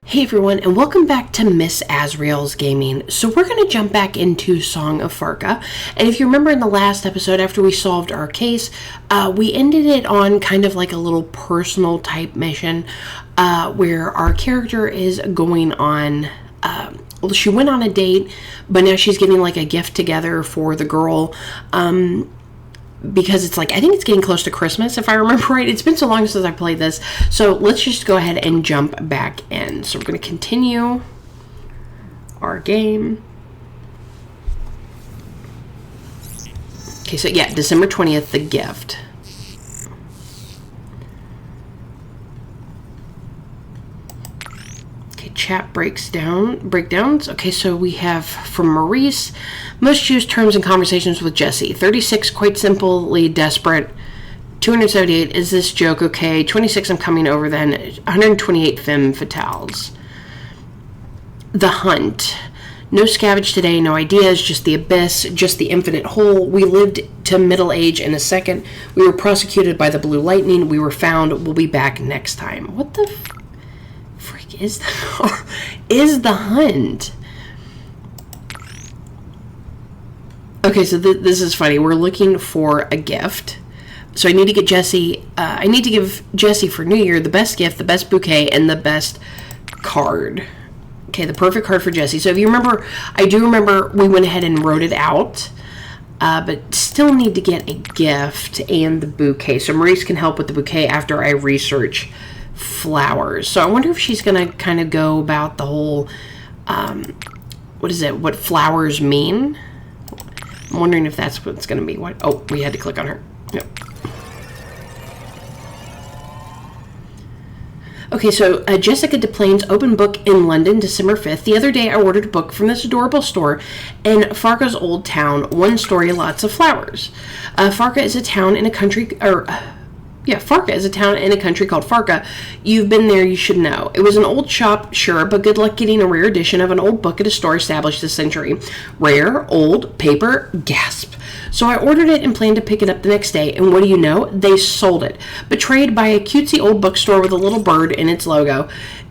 Hey everyone, and welcome back to Miss Azrael's Gaming. So we're going to jump back into Song of Farca, and if you remember in the last episode after we solved our case, we ended it on kind of like a little personal type mission where our character is going on, she went on a date, but now she's getting like a gift together for the girl, because it's like, I think it's getting close to Christmas, if I remember right. It's been so long since I played this. So let's just go ahead and jump back in. So we're going to continue our game. Okay, so yeah, December 20th, the gift. Okay, chat breakdowns. Okay, so we have from Maurice, most use terms in conversations with Jesse. 36, quite simply desperate. 278, is this joke okay? 26, I'm coming over then. 128, femme fatales. The hunt. No scavenge today, no ideas, just the abyss, just the infinite hole. We lived to middle age in a second. We were prosecuted by the blue lightning. We were found. We'll be back next time. What the frick is the hunt? Okay, so this is funny. We're looking for a gift. So I need to get Jesse, I need to give Jesse for New Year the best gift, the best bouquet, and the best card. Okay, the perfect card for Jesse. So if you remember, I do remember we went ahead and wrote it out, but still need to get a gift and the bouquet. So Maurice can help with the bouquet after I research flowers. So I wonder if she's going to kind of go about the whole, what flowers mean. I'm wondering if that's what's going to be. What? Oh, we had to click on her. Yep. Okay, so Jessica DePlane's open book in London, December 5th. The other day I ordered a book from this adorable store in Farca's old town. One story, lots of flowers. Farca is a town in a country, Farca is a town in a country called Farca. You've been there, you should know. It was an old shop, sure, but good luck getting a rare edition of an old book at a store established this century. Rare, old, paper, gasp. So I ordered it and planned to pick it up the next day, and what do you know? They sold it. Betrayed by a cutesy old bookstore with a little bird in its logo.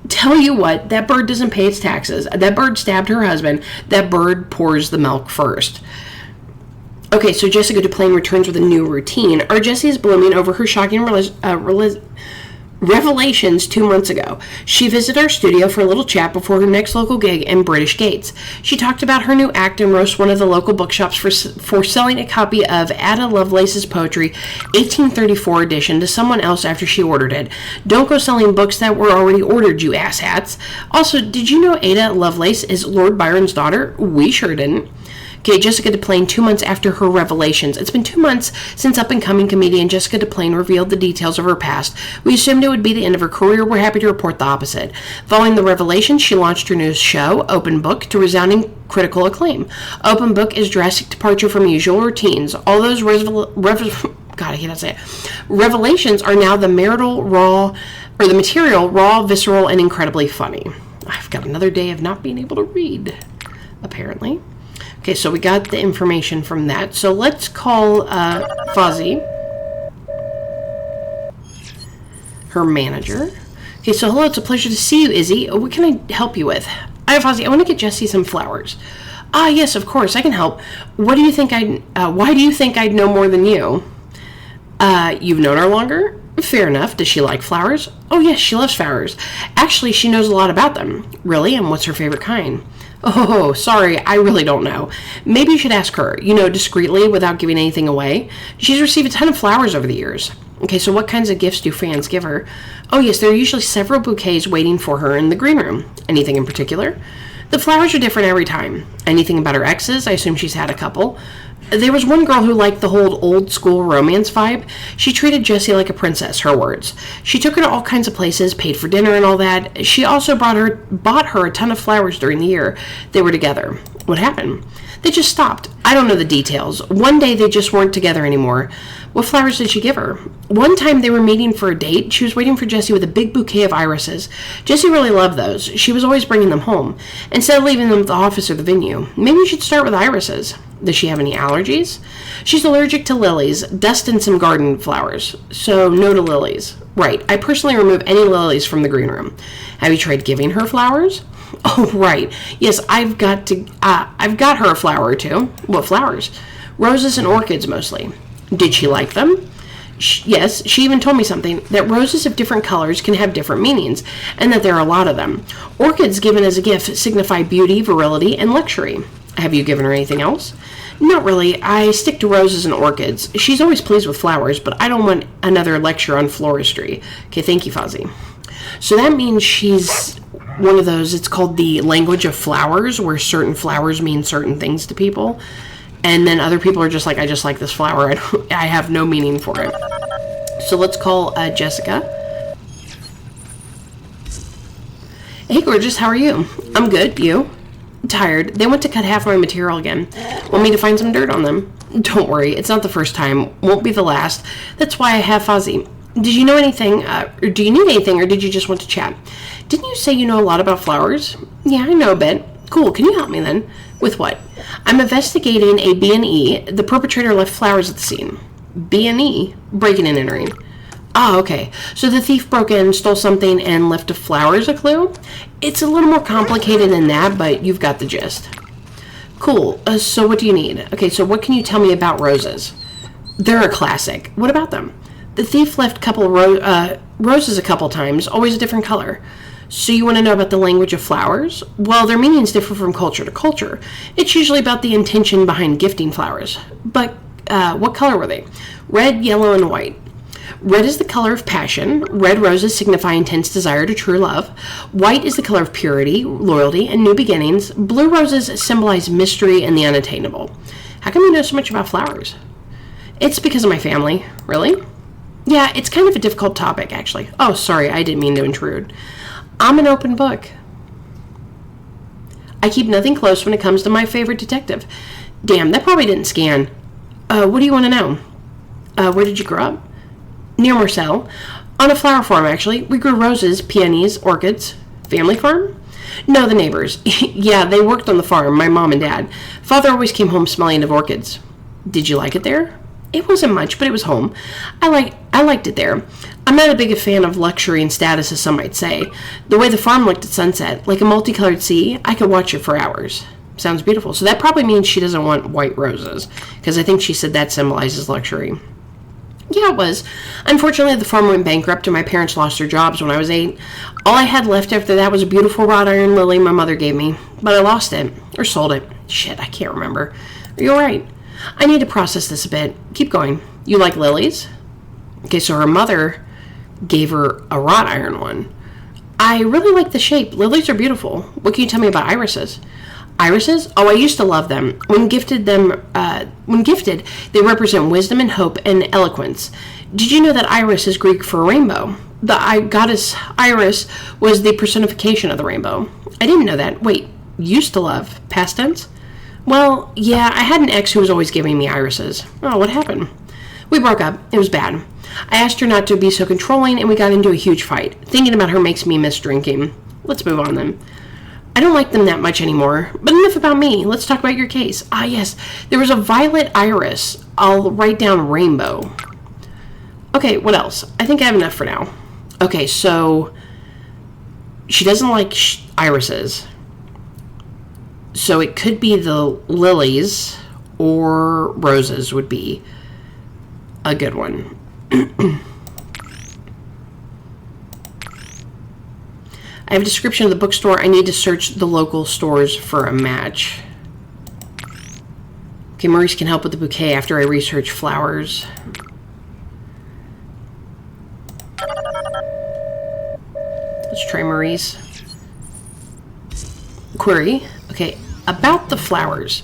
Tell you what, that bird doesn't pay its taxes. That bird stabbed her husband. That bird pours the milk first. Okay, so Jessica DePlane returns with a new routine. Our Jessie is blooming over her shocking revelations 2 months ago. She visited our studio for a little chat before her next local gig in British Gates. She talked about her new act and roast one of the local bookshops for selling a copy of Ada Lovelace's poetry, 1834 edition, to someone else after she ordered it. Don't go selling books that were already ordered, you asshats. Also, did you know Ada Lovelace is Lord Byron's daughter? We sure didn't. Okay, Jessica DePlane, 2 months after her revelations. It's been 2 months since up-and-coming comedian Jessica DePlane revealed the details of her past. We assumed it would be the end of her career. We're happy to report the opposite. Following the revelations, she launched her new show, Open Book, to resounding critical acclaim. Open Book is a drastic departure from usual routines. All those revelations are now the material raw, visceral, and incredibly funny. I've got another day of not being able to read, apparently. Okay, so we got the information from that. So let's call Fozzie, her manager. Okay, so hello, it's a pleasure to see you, Izzy. What can I help you with? Hi, Fozzie, I want to get Jesse some flowers. Ah, yes, of course, I can help. Why do you think I'd know more than you? You've known her longer? Fair enough. Does she like flowers? Oh, yes, she loves flowers. Actually, she knows a lot about them. Really? And what's her favorite kind? Oh, sorry, I really don't know. Maybe you should ask her, discreetly without giving anything away. She's received a ton of flowers over the years. Okay, so what kinds of gifts do fans give her? Oh, yes, there are usually several bouquets waiting for her in the green room. Anything in particular? The flowers are different every time. Anything about her exes? I assume she's had a couple. There was one girl who liked the whole old-school romance vibe. She treated Jessie like a princess, her words. She took her to all kinds of places, paid for dinner and all that. She also bought her a ton of flowers during the year they were together. What happened? They just stopped. I don't know the details. One day they just weren't together anymore. What flowers did she give her? One time they were meeting for a date. She was waiting for Jessie with a big bouquet of irises. Jessie really loved those. She was always bringing them home, instead of leaving them at the office or the venue. Maybe you should start with irises. Does she have any allergies? She's allergic to lilies, dust, and some garden flowers. So no to lilies. Right. I personally remove any lilies from the green room. Have you tried giving her flowers? Oh, right. Yes, I've got her a flower or two. What flowers? Roses and orchids mostly. Did she like them? Yes, she even told me something, that roses of different colors can have different meanings, and that there are a lot of them. Orchids given as a gift signify beauty, virility, and luxury. Have you given her anything else? Not really. I stick to roses and orchids. She's always pleased with flowers, but I don't want another lecture on floristry. Okay, thank you, Fozzie. So that means she's one of those, it's called the language of flowers, where certain flowers mean certain things to people. And then other people are just like, I just like this flower. I have no meaning for it. So let's call Jessica. Hey, gorgeous. How are you? I'm good. You? Tired. They went to cut half my material again. Want me to find some dirt on them? Don't worry. It's not the first time. Won't be the last. That's why I have Fozzie. Did you know anything? Or do you need anything? Or did you just want to chat? Didn't you say you know a lot about flowers? Yeah, I know a bit. Cool. Can you help me then? With what? I'm investigating a B&E. The perpetrator left flowers at the scene. B&E? Breaking and entering. Ah, okay. So the thief broke in, stole something, and left a flower as a clue? It's a little more complicated than that, but you've got the gist. Cool. So what do you need? Okay, so what can you tell me about roses? They're a classic. What about them? The thief left roses a couple times, always a different color. So you want to know about the language of flowers? Well, their meanings differ from culture to culture. It's usually about the intention behind gifting flowers. But what color were they? Red, yellow, and white. Red is the color of passion. Red roses signify intense desire to true love. White is the color of purity, loyalty, and new beginnings. Blue roses symbolize mystery and the unattainable. How come you know so much about flowers? It's because of my family. Really? Yeah, it's kind of a difficult topic, actually. Oh, sorry, I didn't mean to intrude. I'm an open book. I keep nothing close when it comes to my favorite detective. Damn, that probably didn't scan. What do you want to know? Where did you grow up? Near Marcel. On a flower farm, actually. We grew roses, peonies, orchids. Family farm? No, the neighbors. Yeah, they worked on the farm, my mom and dad. Father always came home smelling of orchids. Did you like it there? It wasn't much, but it was home. I liked it there. I'm not a big fan of luxury and status, as some might say. The way the farm looked at sunset, like a multicolored sea, I could watch it for hours. Sounds beautiful. So that probably means she doesn't want white roses, because I think she said that symbolizes luxury. Yeah, it was. Unfortunately, the farm went bankrupt and my parents lost their jobs when I was 8. All I had left after that was a beautiful wrought iron lily my mother gave me, but I lost it. Or sold it. Shit, I can't remember. Are you alright? I need to process this a bit. Keep going. You like lilies? Okay, so her mother gave her a wrought iron one. I really like the shape. Lilies are beautiful. What can you tell me about irises? Irises? Oh, I used to love them. When gifted, they represent wisdom and hope and eloquence. Did you know that Iris is Greek for rainbow? The goddess Iris was the personification of the rainbow. I didn't know that. Wait, used to love. Past tense? Well, yeah, I had an ex who was always giving me irises. Oh, what happened? We broke up. It was bad. I asked her not to be so controlling, and we got into a huge fight. Thinking about her makes me miss drinking. Let's move on then. I don't like them that much anymore. But enough about me. Let's talk about your case. Ah, yes. There was a violet iris. I'll write down rainbow. Okay, what else? I think I have enough for now. Okay, so she doesn't like irises. So it could be the lilies or roses would be a good one. I have a description of the bookstore. I need to search the local stores for a match. Okay, Maurice can help with the bouquet after I research flowers. Let's try Maurice. Query. Okay, about the flowers.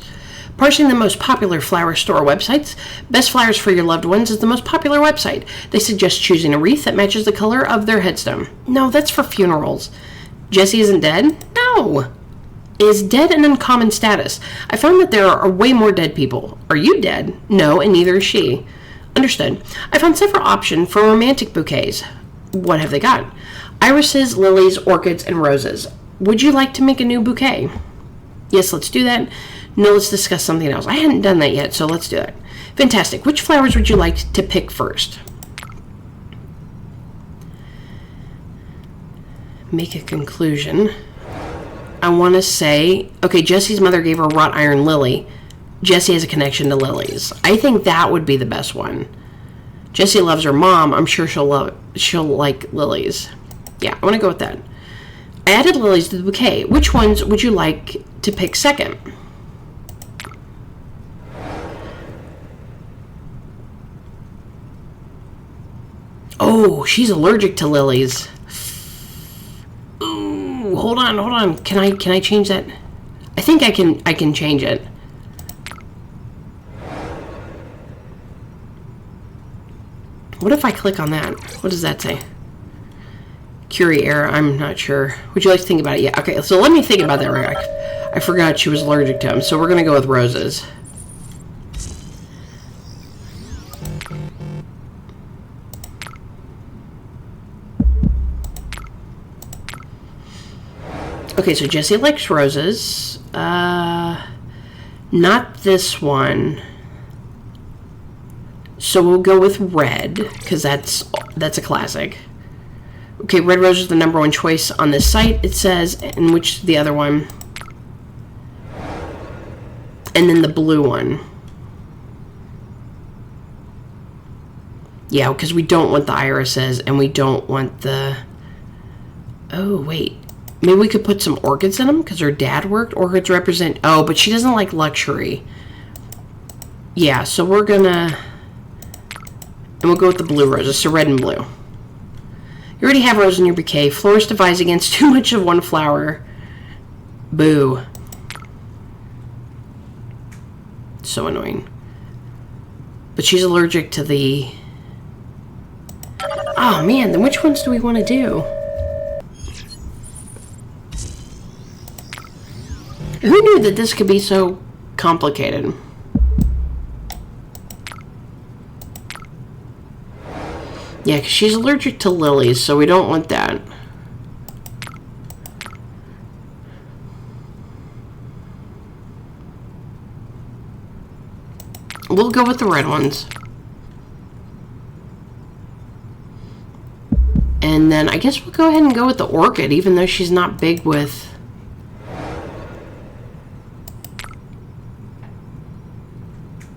Parsing the most popular flower store websites, Best Flowers for Your Loved Ones is the most popular website. They suggest choosing a wreath that matches the color of their headstone. No, that's for funerals. Jessie isn't dead? No. Is dead an uncommon status? I found that there are way more dead people. Are you dead? No, and neither is she. Understood. I found several options for romantic bouquets. What have they got? Irises, lilies, orchids, and roses. Would you like to make a new bouquet? Yes, let's do that. No, let's discuss something else. I hadn't done that yet, so let's do that. Fantastic. Which flowers would you like to pick first? Make a conclusion. I want to say, okay, Jessie's mother gave her a wrought iron lily. Jessie has a connection to lilies. I think that would be the best one. Jessie loves her mom. I'm sure she'll like lilies. Yeah, I want to go with that. I added lilies to the bouquet. Which ones would you like to pick second? Oh, she's allergic to lilies. Ooh, hold on. Can I change that? I think I can change it. What if I click on that? What does that say? Curie error, I'm not sure. Would you like to think about it? Yeah, okay, so let me think about that real quick. I forgot she was allergic to them, so we're gonna go with roses. Okay, so Jessie likes roses. Not this one. So we'll go with red, because that's a classic. Okay, red rose is the #1 choice on this site, it says, and which the other one? And then the blue one. Yeah, because we don't want the irises, and we don't want the... Oh, wait. Maybe we could put some orchids in them, because her dad worked. Orchids represent... Oh, but she doesn't like luxury. Yeah, so we're gonna... And we'll go with the blue roses, so red and blue. You already have rose in your bouquet. Florist advise against too much of one flower. Boo. So annoying. But she's allergic to the... Oh man, then which ones do we want to do? Who knew that this could be so complicated? Yeah, because she's allergic to lilies, so we don't want that. We'll go with the red ones. And then I guess we'll go ahead and go with the orchid, even though she's not big with...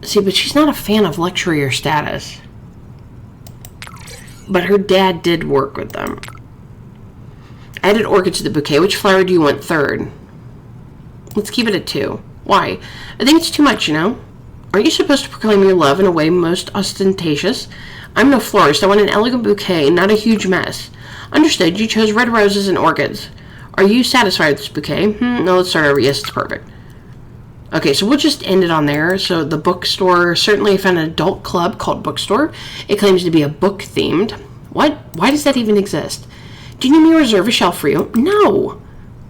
See, but she's not a fan of luxury or status. But her dad did work with them. Added orchid to the bouquet. Which flower do you want third? Let's keep it at 2. Why? I think it's too much, you know? Aren't you supposed to proclaim your love in a way most ostentatious? I'm no florist. I want an elegant bouquet, not a huge mess. Understood. You chose red roses and orchids. Are you satisfied with this bouquet? No, let's start over. Yes, it's perfect. Okay, so we'll just end it on there. So the bookstore, certainly found an adult club called Bookstore. It claims to be a book themed. What? Why does that even exist? Do you need me to reserve a shelf for you? No.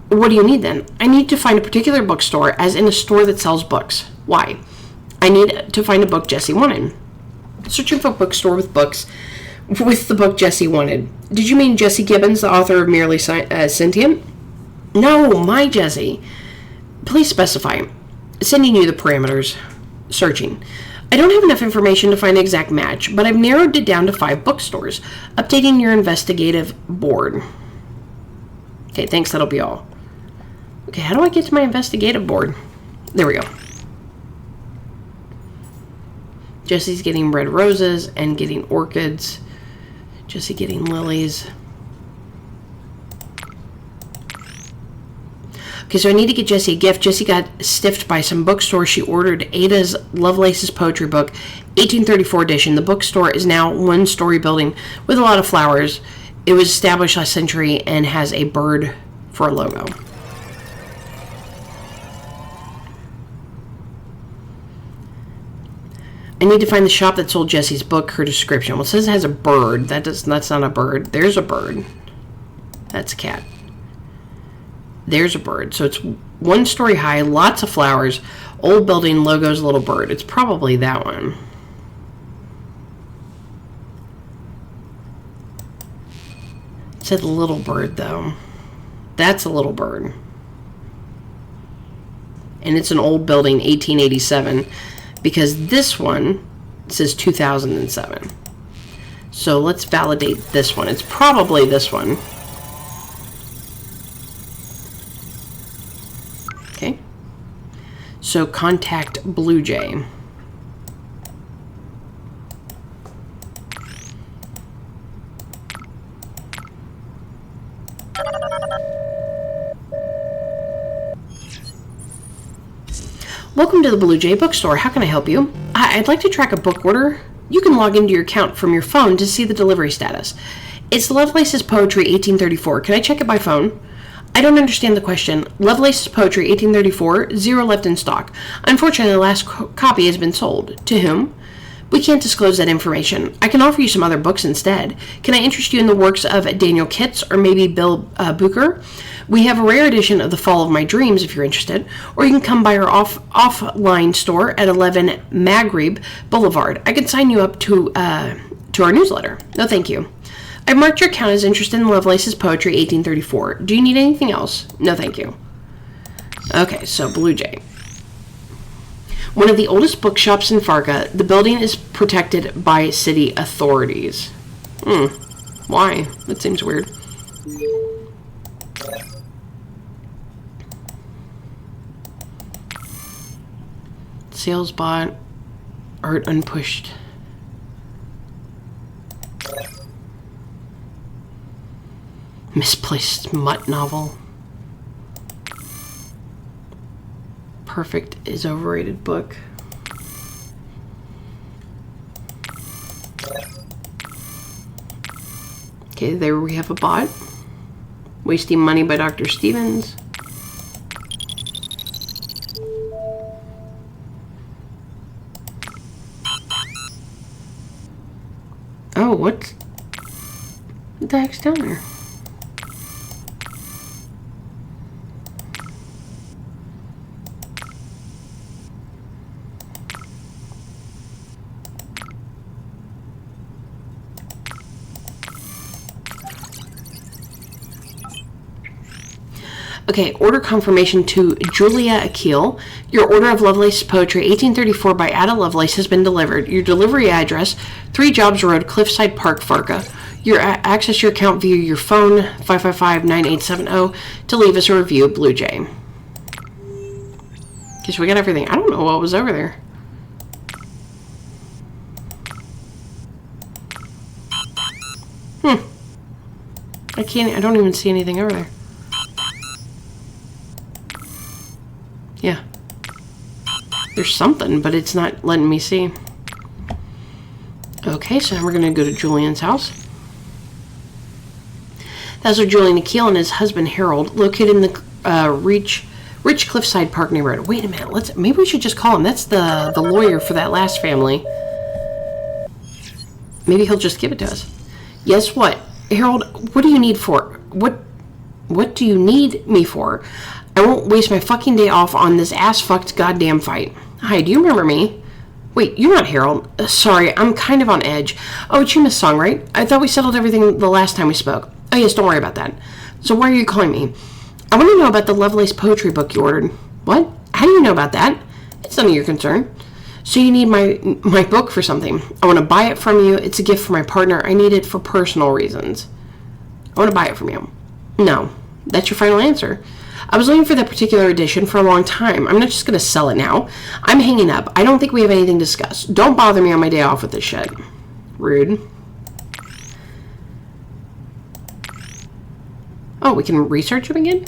What do you need then? I need to find a particular bookstore, as in a store that sells books. Why? I need to find a book Jessie wanted. Searching for a bookstore with books, with the book Jessie wanted. Did you mean Jessie Gibbons, the author of Merely Sentient? No, my Jessie. Please specify. Sending you the parameters. Searching. I don't have enough information to find an exact match, but I've narrowed it down to 5 bookstores. Updating your investigative board. Okay, thanks, that'll be all. Okay, how do I get to my investigative board? There we go. Jessie's getting red roses and getting orchids. Jessie getting lilies. Okay, so I need to get Jessie a gift. Jessie got stiffed by some bookstore. She ordered Ada's Lovelace's poetry book, 1834 edition. The bookstore is now 1-story building with a lot of flowers. It was established last century and has a bird for a logo. I need to find the shop that sold Jessie's book, her description. Well, it says it has a bird. That's not a bird. There's a bird. That's a cat. There's a bird. So it's 1 story high, lots of flowers, old building, logos, little bird. It's probably that one. It said little bird, though. That's a little bird. and it's an old building, 1887, because this one says 2007. So let's validate this one. It's probably this one. Okay. So contact Blue Jay. Welcome to the Blue Jay Bookstore. How can I help you? I'd like to track a book order. You can log into your account from your phone to see the delivery status. It's Lovelace's Poetry 1834. Can I check it by phone? I don't understand the question. Lovelace's Poetry 1834, 0 left in stock. Unfortunately, the last copy has been sold. To whom? We can't disclose that information. I can offer you some other books instead. Can I interest you in the works of Daniel Kitts or maybe Bill Booker? We have a rare edition of The Fall of My Dreams if you're interested, or you can come by our offline store at 11 Maghreb Boulevard. I can sign you up to our newsletter. No, thank you. I've marked your account as interested in Lovelace's Poetry 1834. Do you need anything else? No, thank you. Okay, so Blue Jay. One of the oldest bookshops in Farca, the building is protected by city authorities. Why? That seems weird. Sales bot, art unpushed. Misplaced mutt novel. Perfect is overrated book. Okay, there we have a bot. Wasting Money by Dr. Stevens. Oh, what the heck's down there? Okay, order confirmation to Julia Akil. Your order of Lovelace's Poetry 1834 by Ada Lovelace has been delivered. Your delivery address, 3 Jobs Road, Cliffside Park, Farca. Your access your account via your phone, 555-9870, to leave us a review, Blue Jay. Okay, so we got everything. I don't know what was over there. I don't even see anything over there. Yeah. There's something, but it's not letting me see. Okay, so now we're going to go to Julian's house. That's where Julian Akil and his husband Harold, located in the rich Cliffside Park neighborhood. Wait a minute, maybe we should just call him. That's the lawyer for that last family. Maybe he'll just give it to us. Yes, what? Harold, what do you need for? What do you need me for? I won't waste my fucking day off on this ass-fucked goddamn fight. Hi, do you remember me? Wait, you're not Harold. Sorry, I'm kind of on edge. Oh, it's you, Miss Song, right? I thought we settled everything the last time we spoke. Oh, yes, don't worry about that. So why are you calling me? I want to know about the Lovelace poetry book you ordered. What? How do you know about that? It's none of your concern. So you need my book for something. I want to buy it from you. It's a gift for my partner. I need it for personal reasons. I want to buy it from you. No. That's your final answer. I was looking for that particular edition for a long time. I'm not just going to sell it now. I'm hanging up. I don't think we have anything to discuss. Don't bother me on my day off with this shit. Rude. Oh, we can research him again?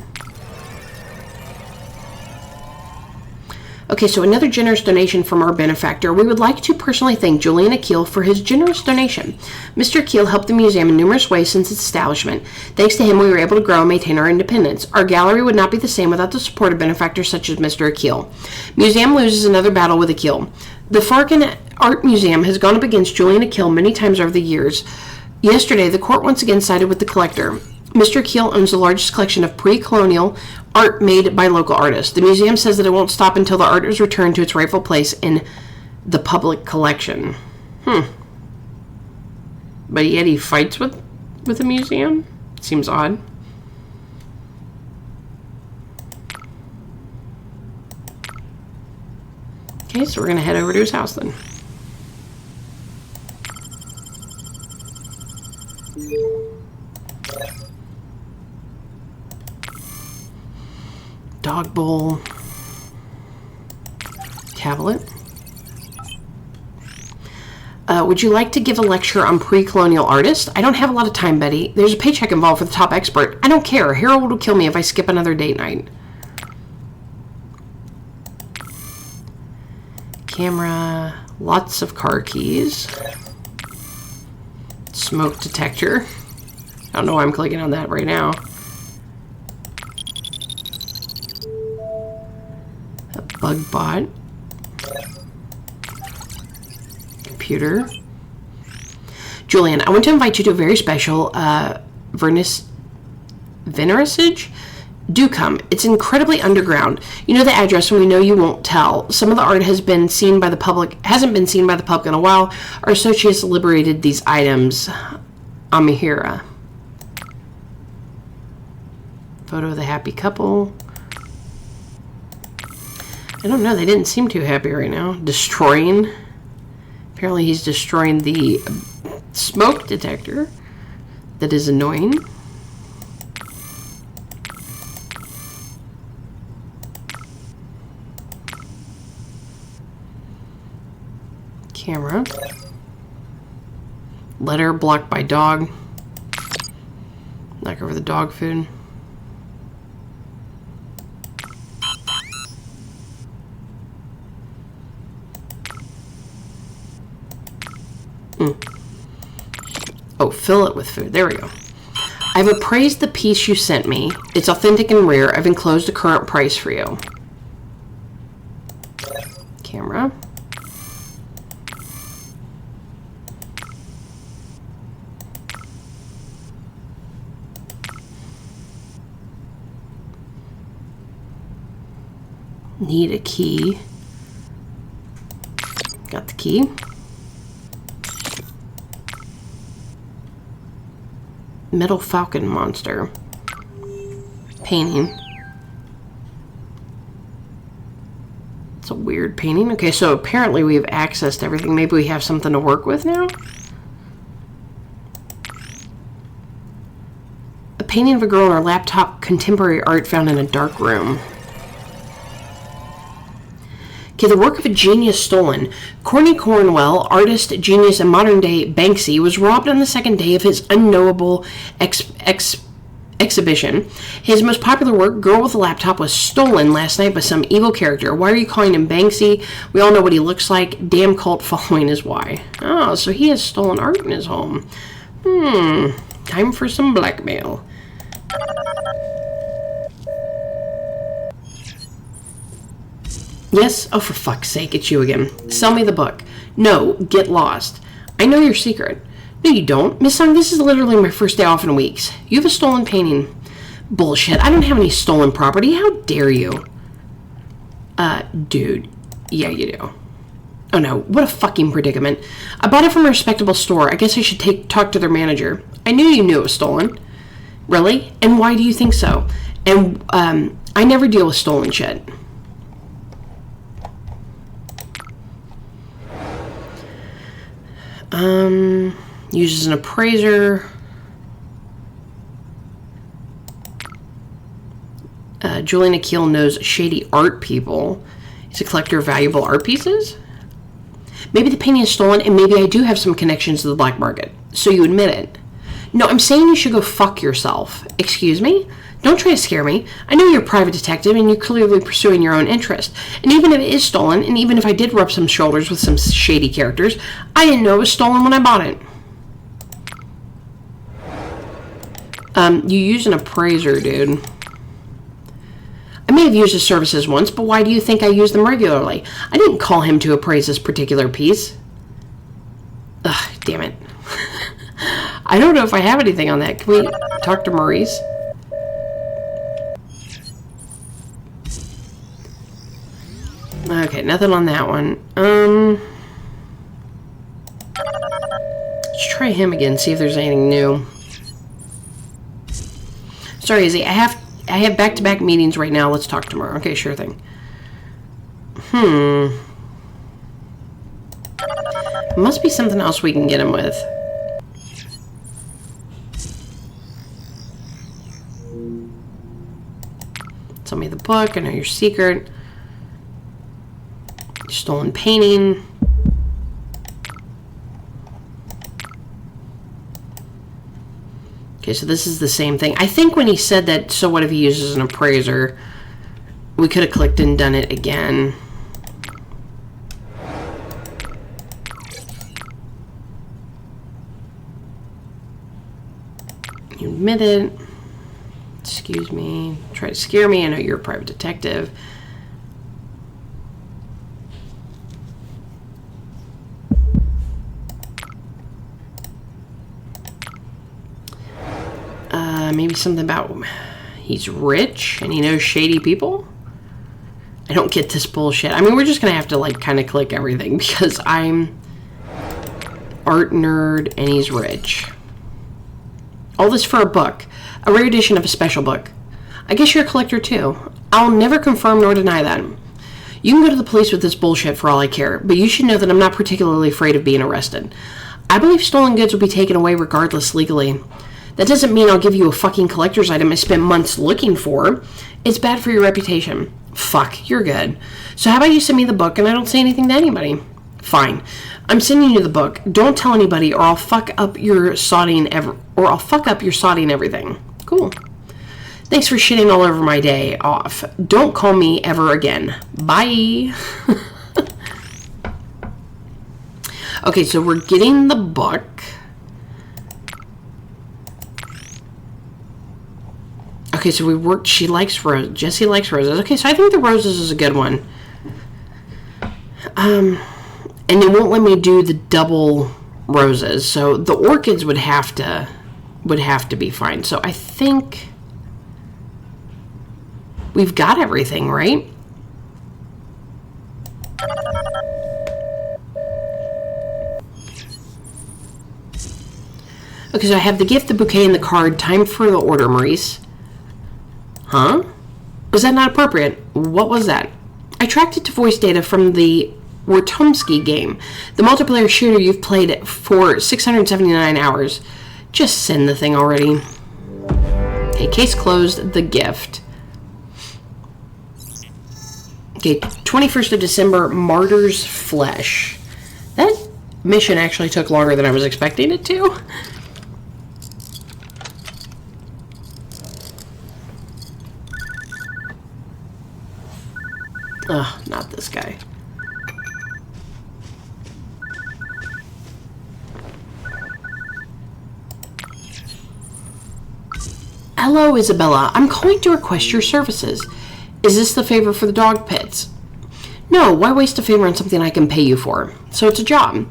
Okay, so another generous donation from our benefactor. We would like to personally thank Julian Akil for his generous donation. Mr. Akil helped the museum in numerous ways since its establishment. Thanks to him, we were able to grow and maintain our independence. Our gallery would not be the same without the support of benefactors such as Mr. Akil. Museum loses another battle with Akil. The Farca Art Museum has gone up against Julian Akil many times over the years. Yesterday, the court once again sided with the collector. Mr. Akil owns the largest collection of pre-colonial art made by local artists. The museum says that it won't stop until the art is returned to its rightful place in the public collection. But yet he fights with the museum? Seems odd. Okay, so we're going to head over to his house then. Dog bowl. Tablet. Would you like to give a lecture on pre-colonial artists? I don't have a lot of time, Betty. There's a paycheck involved for the top expert. I don't care. Harold will kill me if I skip another date night. Camera. Lots of car keys. Smoke detector. I don't know why I'm clicking on that right now. A bug bot. Computer. Julian, I want to invite you to a very special vernissage. Do come. It's incredibly underground. You know the address, and we know you won't tell. Some of the art hasn't been seen by the public in a while. Our associates liberated these items. Amihira. Photo of the happy couple. I don't know. They didn't seem too happy right now. Destroying. Apparently he's destroying the smoke detector. That is annoying. Camera. Letter blocked by dog. Knock over the dog food. Oh, fill it with food. There we go. I've appraised the piece you sent me. It's authentic and rare. I've enclosed a current price for you. Camera. Need a key. Got the key. Metal Falcon monster. Painting. It's a weird painting. Okay, so apparently we have access to everything. Maybe we have something to work with now? A painting of a girl on her laptop. Contemporary art found in a dark room. Okay, the work of a genius stolen. Corny Cornwell, artist, genius, and modern-day Banksy, was robbed on the second day of his unknowable exhibition. His most popular work, Girl with a Laptop, was stolen last night by some evil character. Why are you calling him Banksy? We all know what he looks like. Damn cult following is why. Oh, so he has stolen art in his home. Time for some blackmail. Yes? Oh, for fuck's sake, it's you again. Sell me the book. No, get lost. I know your secret. No, you don't. Miss Song, this is literally my first day off in weeks. You have a stolen painting. Bullshit. I don't have any stolen property. How dare you? Dude. Yeah, you do. Oh, no. What a fucking predicament. I bought it from a respectable store. I guess I should talk to their manager. I knew you knew it was stolen. Really? And why do you think so? And, I never deal with stolen shit. Uses an appraiser. Julian Akil knows shady art people. He's a collector of valuable art pieces. Maybe the painting is stolen, and maybe I do have some connections to the black market. So you admit it. No, I'm saying you should go fuck yourself. Excuse me? Don't try to scare me. I know you're a private detective, and you're clearly pursuing your own interest. And even if it is stolen, and even if I did rub some shoulders with some shady characters, I didn't know it was stolen when I bought it. You use an appraiser, dude. I may have used his services once, but why do you think I use them regularly? I didn't call him to appraise this particular piece. Ugh, damn it. I don't know if I have anything on that. Can we talk to Maurice? Okay, nothing on that one. Let's try him again, see if there's anything new. Sorry, Izzy, I have back-to-back meetings right now. Let's talk tomorrow. Okay, sure thing. Must be something else we can get him with. Tell me the book. I know your secret. Stolen painting. Okay, so this is the same thing. I think when he said that, so what if he uses an appraiser, we could have clicked and done it again. You admit it. Excuse me. Try to scare me. I know you're a private detective. Maybe something about he's rich and he knows shady people. I don't get this bullshit. I mean, we're just gonna have to like kind of click everything because I'm art nerd and he's rich. All this for a book, a rare edition of a special book. I guess you're a collector too. I'll never confirm nor deny that. You can go to the police with this bullshit for all I care, but you should know that I'm not particularly afraid of being arrested. I believe stolen goods will be taken away regardless legally. That doesn't mean I'll give you a fucking collector's item I spent months looking for. It's bad for your reputation. Fuck, you're good. So how about you send me the book and I don't say anything to anybody? Fine. I'm sending you the book. Don't tell anybody or I'll fuck up your sodding everything. Cool. Thanks for shitting all over my day off. Don't call me ever again. Bye. Okay, so we're getting the book. Okay, so we worked. She likes roses. Jessie likes roses. Okay, so I think the roses is a good one. And they won't let me do the double roses, so the orchids would have to be fine. So I think we've got everything, right? Okay, so I have the gift, the bouquet, and the card. Time for the order, Maurice. Huh? Was that not appropriate? What was that? I tracked it to voice data from the Wartomsky game, the multiplayer shooter you've played for 679 hours. Just send the thing already. Okay, case closed. The gift. Okay, 21st of December, Martyr's Flesh. That mission actually took longer than I was expecting it to. Ugh, not this guy. Hello, Isabella. I'm calling to request your services. Is this the favor for the dog pits? No, why waste a favor on something I can pay you for? So it's a job.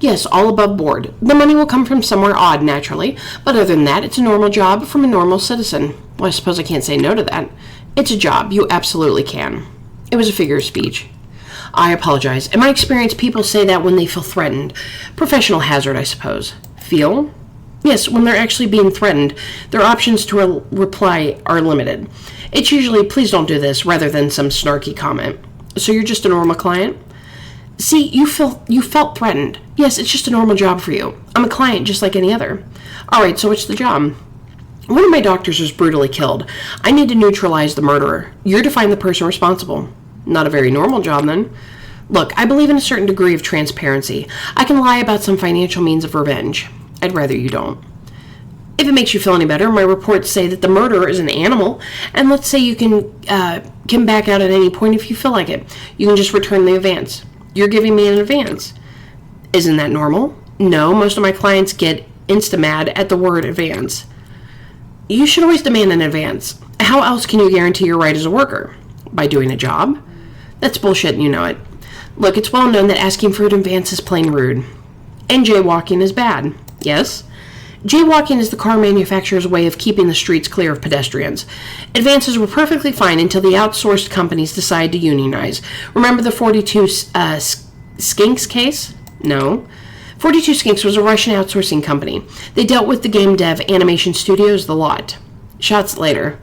Yes, all above board. The money will come from somewhere odd, naturally, but other than that, it's a normal job from a normal citizen. Well, I suppose I can't say no to that. It's a job. You absolutely can. It was a figure of speech. I apologize. In my experience, people say that when they feel threatened. Professional hazard, I suppose. Feel? Yes, when they're actually being threatened, their options to reply are limited. It's usually, please don't do this, rather than some snarky comment. So you're just a normal client? See, you felt threatened. Yes, it's just a normal job for you. I'm a client just like any other. All right, so what's the job? One of my doctors was brutally killed. I need to neutralize the murderer. You're to find the person responsible. Not a very normal job, then. Look, I believe in a certain degree of transparency. I can lie about some financial means of revenge. I'd rather you don't. If it makes you feel any better, my reports say that the murderer is an animal, and let's say you can back out at any point if you feel like it. You can just return the advance. You're giving me an advance. Isn't that normal? No, most of my clients get insta-mad at the word advance. You should always demand an advance. How else can you guarantee your right as a worker? By doing a job? That's bullshit and you know it. Look, it's well known that asking for an advance is plain rude. And jaywalking is bad. Yes? Jaywalking is the car manufacturer's way of keeping the streets clear of pedestrians. Advances were perfectly fine until the outsourced companies decided to unionize. Remember the 42 Skinks case? No. 42 Skinks was a Russian outsourcing company. They dealt with the game dev Animation Studios, the lot. Shots later.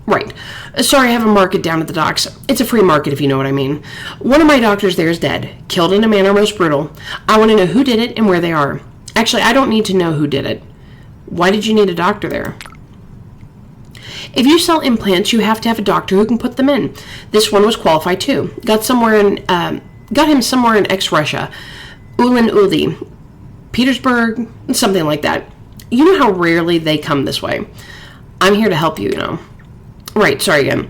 Right. Sorry, I have a market down at the docks. It's a free market, if you know what I mean. One of my doctors there is dead, killed in a manner most brutal. I want to know who did it and where they are. Actually, I don't need to know who did it. Why did you need a doctor there? If you sell implants, you have to have a doctor who can put them in. This one was qualified too. Got him somewhere in ex-Russia. Ulan Uli, Petersburg, something like that. You know how rarely they come this way. I'm here to help you, you know. Right, sorry again.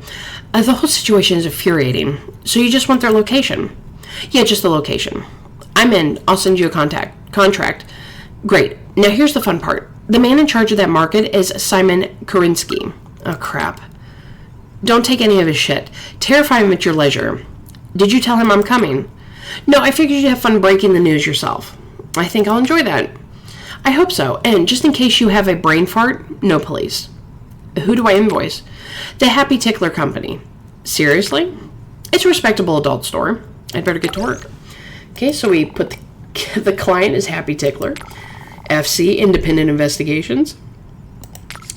The whole situation is infuriating. So you just want their location? Yeah, just the location. I'm in. I'll send you a contract. Great. Now here's the fun part. The man in charge of that market is Simon Kurinsky. Oh, crap. Don't take any of his shit. Terrify him at your leisure. Did you tell him I'm coming? No, I figured you'd have fun breaking the news yourself. I think I'll enjoy that. I hope so. And just in case you have a brain fart, no police. Who do I invoice? The Happy Tickler Company. Seriously? It's a respectable adult store. I'd better get to work. Okay, so we put the client as Happy Tickler. FC, Independent Investigations.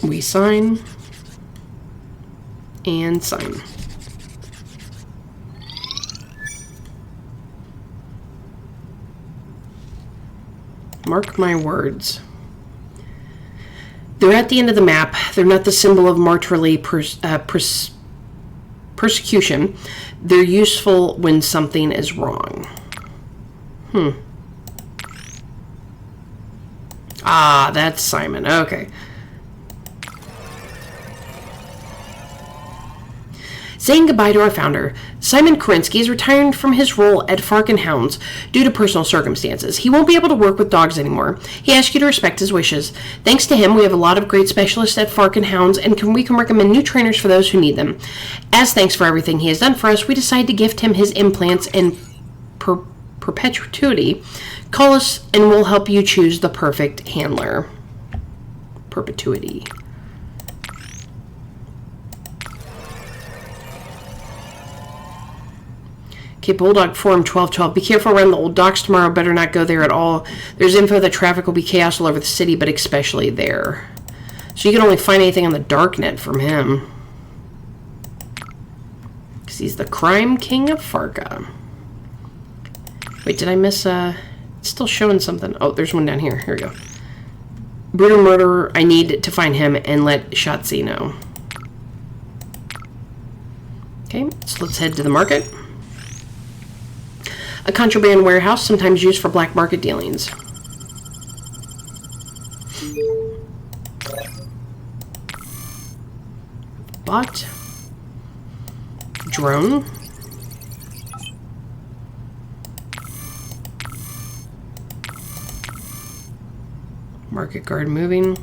We sign. And sign. Mark my words. They're at the end of the map. They're not the symbol of martyrly persecution. They're useful when something is wrong. Ah, that's Simon. Okay. Saying goodbye to our founder, Simon Kurinsky is retiring from his role at Farca Hounds due to personal circumstances. He won't be able to work with dogs anymore. He asked you to respect his wishes. Thanks to him, we have a lot of great specialists at Farca Hounds, and we can recommend new trainers for those who need them. As thanks for everything he has done for us, we decided to gift him his implants in perpetuity. Call us, and we'll help you choose the perfect handler. Perpetuity. Okay, Bulldog Forum 1212. Be careful around the old docks tomorrow. Better not go there at all. There's info that traffic will be chaos all over the city, but especially there. So you can only find anything on the darknet from him. Because he's the crime king of Farca. Wait, did I miss... It's still showing something. Oh, there's one down here. Here we go. Brutal murderer. I need to find him and let Shotzi know. Okay, so let's head to the market. A contraband warehouse, sometimes used for black market dealings. Bot. Drone. Market guard moving.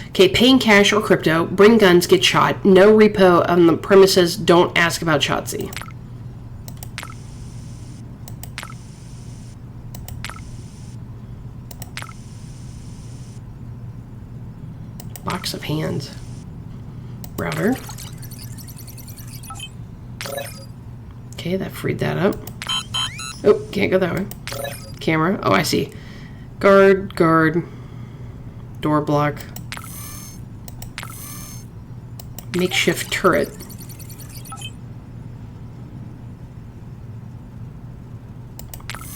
Okay, paying cash or crypto. Bring guns, get shot. No repo on the premises. Don't ask about Shotzi. Box of hands. Router. Okay, that freed that up. Oh, can't go that way. Camera. Oh, I see. Guard, guard. Door block. Makeshift turret.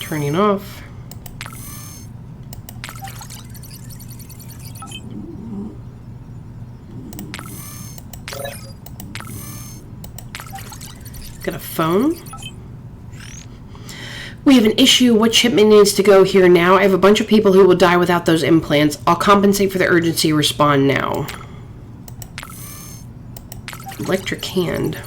Turning off. Got a phone. We have an issue. What shipment needs to go here now? I have a bunch of people who will die without those implants. I'll compensate for the urgency. Respond now. Electric hand.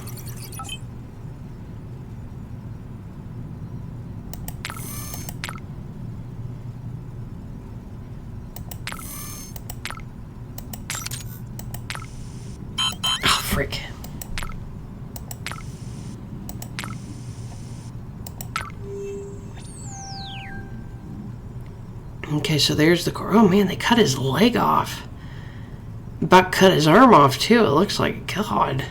Oh, frick. Okay, so there's the core. Oh man, they cut his leg off. About cut his arm off too, it looks like. God.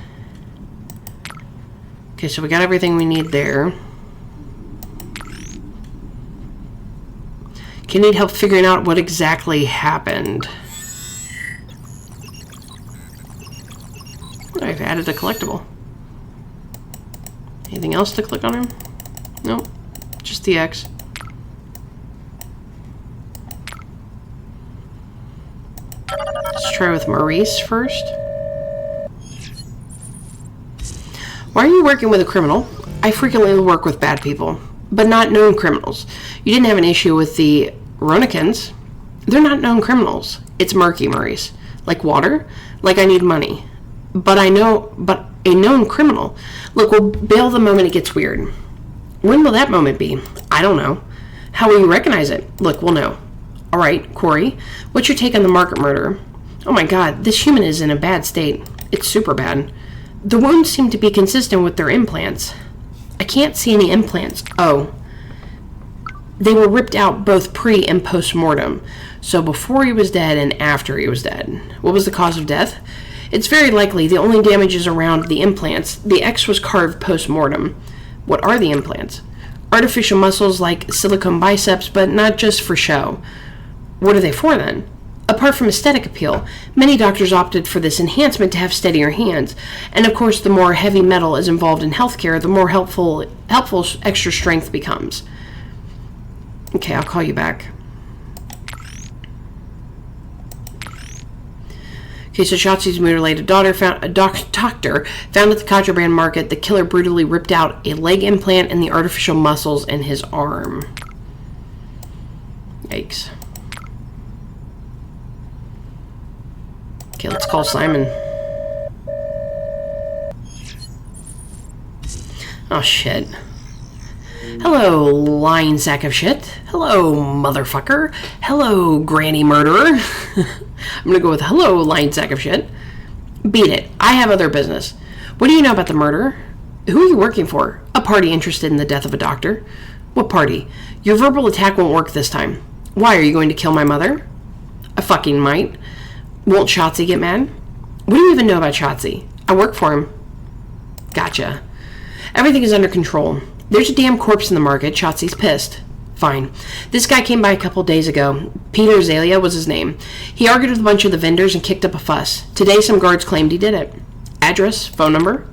Okay, so we got everything we need there. Can need help figuring out what exactly happened. I've added a collectible. Anything else to click on him? Nope. Just the X. Let's try with Maurice first. Why are you working with a criminal? I frequently work with bad people, but not known criminals. You didn't have an issue with the Ronikins. They're not known criminals. It's murky, Maurice. Like water? Like I need money. But a known criminal. Look, we'll bail the moment it gets weird. When will that moment be? I don't know. How will you recognize it? Look, we'll know. All right, Corey, what's your take on the market murder? Oh my god, this human is in a bad state. It's super bad. The wounds seem to be consistent with their implants. I can't see any implants. Oh. They were ripped out both pre and post-mortem. So before he was dead and after he was dead. What was the cause of death? It's very likely the only damage is around the implants. The X was carved post-mortem. What are the implants? Artificial muscles like silicone biceps, but not just for show. What are they for then? Apart from aesthetic appeal, many doctors opted for this enhancement to have steadier hands. And of course, the more heavy metal is involved in healthcare, the more helpful extra strength becomes. Okay, I'll call you back. Okay, so Shotzi's mutilated daughter doctor found at the contraband market the killer brutally ripped out a leg implant and the artificial muscles in his arm. Yikes. Okay, let's call Simon. Oh, shit. Hello, lying sack of shit. Hello, motherfucker. Hello, granny murderer. I'm gonna go with hello, lying sack of shit. Beat it. I have other business. What do you know about the murder? Who are you working for? A party interested in the death of a doctor. What party? Your verbal attack won't work this time. Why, are you going to kill my mother? I fucking might. Won't Shotzi get mad? What do you even know about Shotzi? I work for him. Gotcha. Everything is under control. There's a damn corpse in the market. Shotzi's pissed. Fine. This guy came by a couple days ago. Peter Azalea was his name. He argued with a bunch of the vendors and kicked up a fuss. Today some guards claimed he did it. Address? Phone number?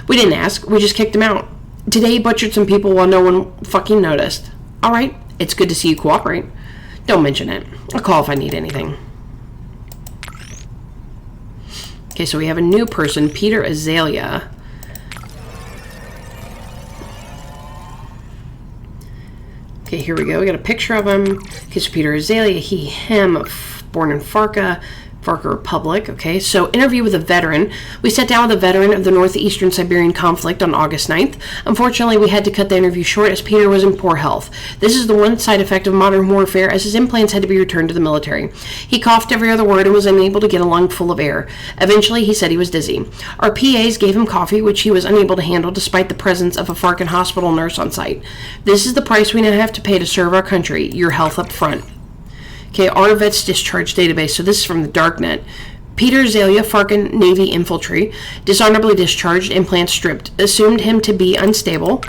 We didn't ask. We just kicked him out. Today he butchered some people while no one fucking noticed. Alright. It's good to see you cooperate. Don't mention it. I'll call if I need anything. Okay, so we have a new person, Peter Azalea. Okay, here we go. We got a picture of him. Okay, so Peter Azalea, he, him, born in Farca Republic. Okay, so interview with a veteran. We sat down with a veteran of the northeastern Siberian conflict on August 9th. Unfortunately, we had to cut the interview short as Peter was in poor health. This is the one side effect of modern warfare, as his implants had to be returned to the military. He coughed every other word and was unable to get a lung full of air. Eventually, he said he was dizzy. Our PAs gave him coffee, which he was unable to handle despite the presence of a Farca hospital nurse on site. This is the price we now have to pay to serve our country, your health up front. Okay, our vets discharge database. So this is from the Darknet. Peter Azalea, Farca Navy infantry, dishonorably discharged, implants stripped. Assumed him to be unstable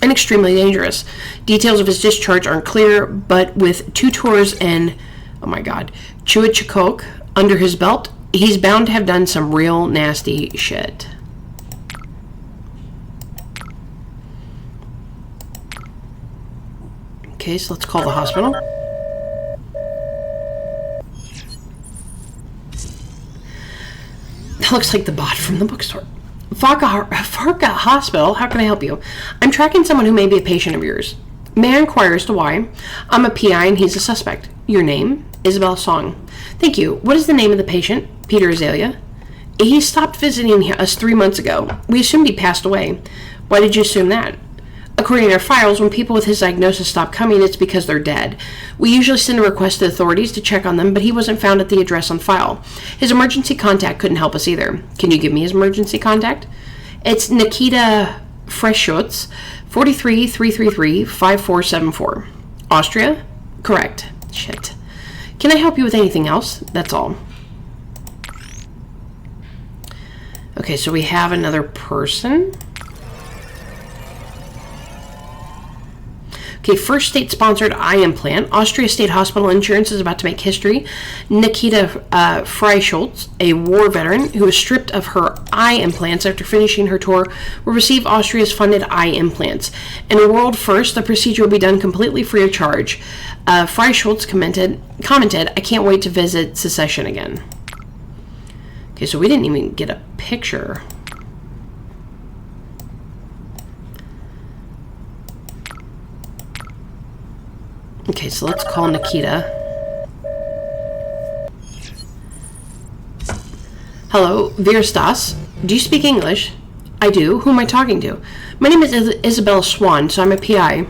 and extremely dangerous. Details of his discharge aren't clear, but with 2 tours and, oh my god, Chuachakok under his belt, he's bound to have done some real nasty shit. Okay, so let's call the hospital. That looks like the bot from the bookstore. Farca Hospital, how can I help you? I'm tracking someone who may be a patient of yours. May I inquire as to why? I'm a PI and he's a suspect. Your name? Isabella Song. Thank you. What is the name of the patient? Peter Azalea. He stopped visiting us 3 months ago. We assumed he passed away. Why did you assume that? According to our files, when people with his diagnosis stop coming, it's because they're dead. We usually send a request to authorities to check on them, but he wasn't found at the address on file. His emergency contact couldn't help us either. Can you give me his emergency contact? It's Nikita Freschutz, 43333-5474. Austria? Correct. Shit. Can I help you with anything else? That's all. Okay, so we have another person. Okay, first state-sponsored eye implant. Austria State Hospital Insurance is about to make history. Nikita Freischultz, a war veteran who was stripped of her eye implants after finishing her tour, will receive Austria's funded eye implants. In a world first, the procedure will be done completely free of charge. Freischultz commented, I can't wait to visit Secession again. Okay, so we didn't even get a picture. Okay, so let's call Nikita. Hello, Virstas. Do you speak English? I do. Who am I talking to? My name is Isabella Swan, so I'm a PI.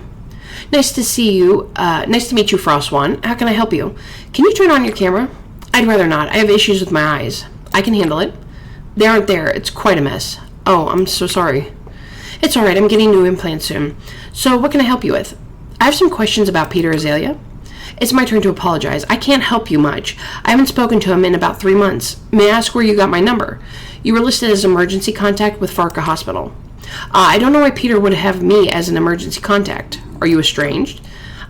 Nice to see you. Nice to meet you, Frost Swan. How can I help you? Can you turn on your camera? I'd rather not. I have issues with my eyes. I can handle it. They aren't there. It's quite a mess. Oh, I'm so sorry. It's alright. I'm getting new implants soon. So what can I help you with? I have some questions about Peter Azalea. It's my turn to apologize. I can't help you much. I haven't spoken to him in about 3 months. May I ask where you got my number? You were listed as emergency contact with Farca Hospital. I don't know why Peter would have me as an emergency contact. Are you estranged?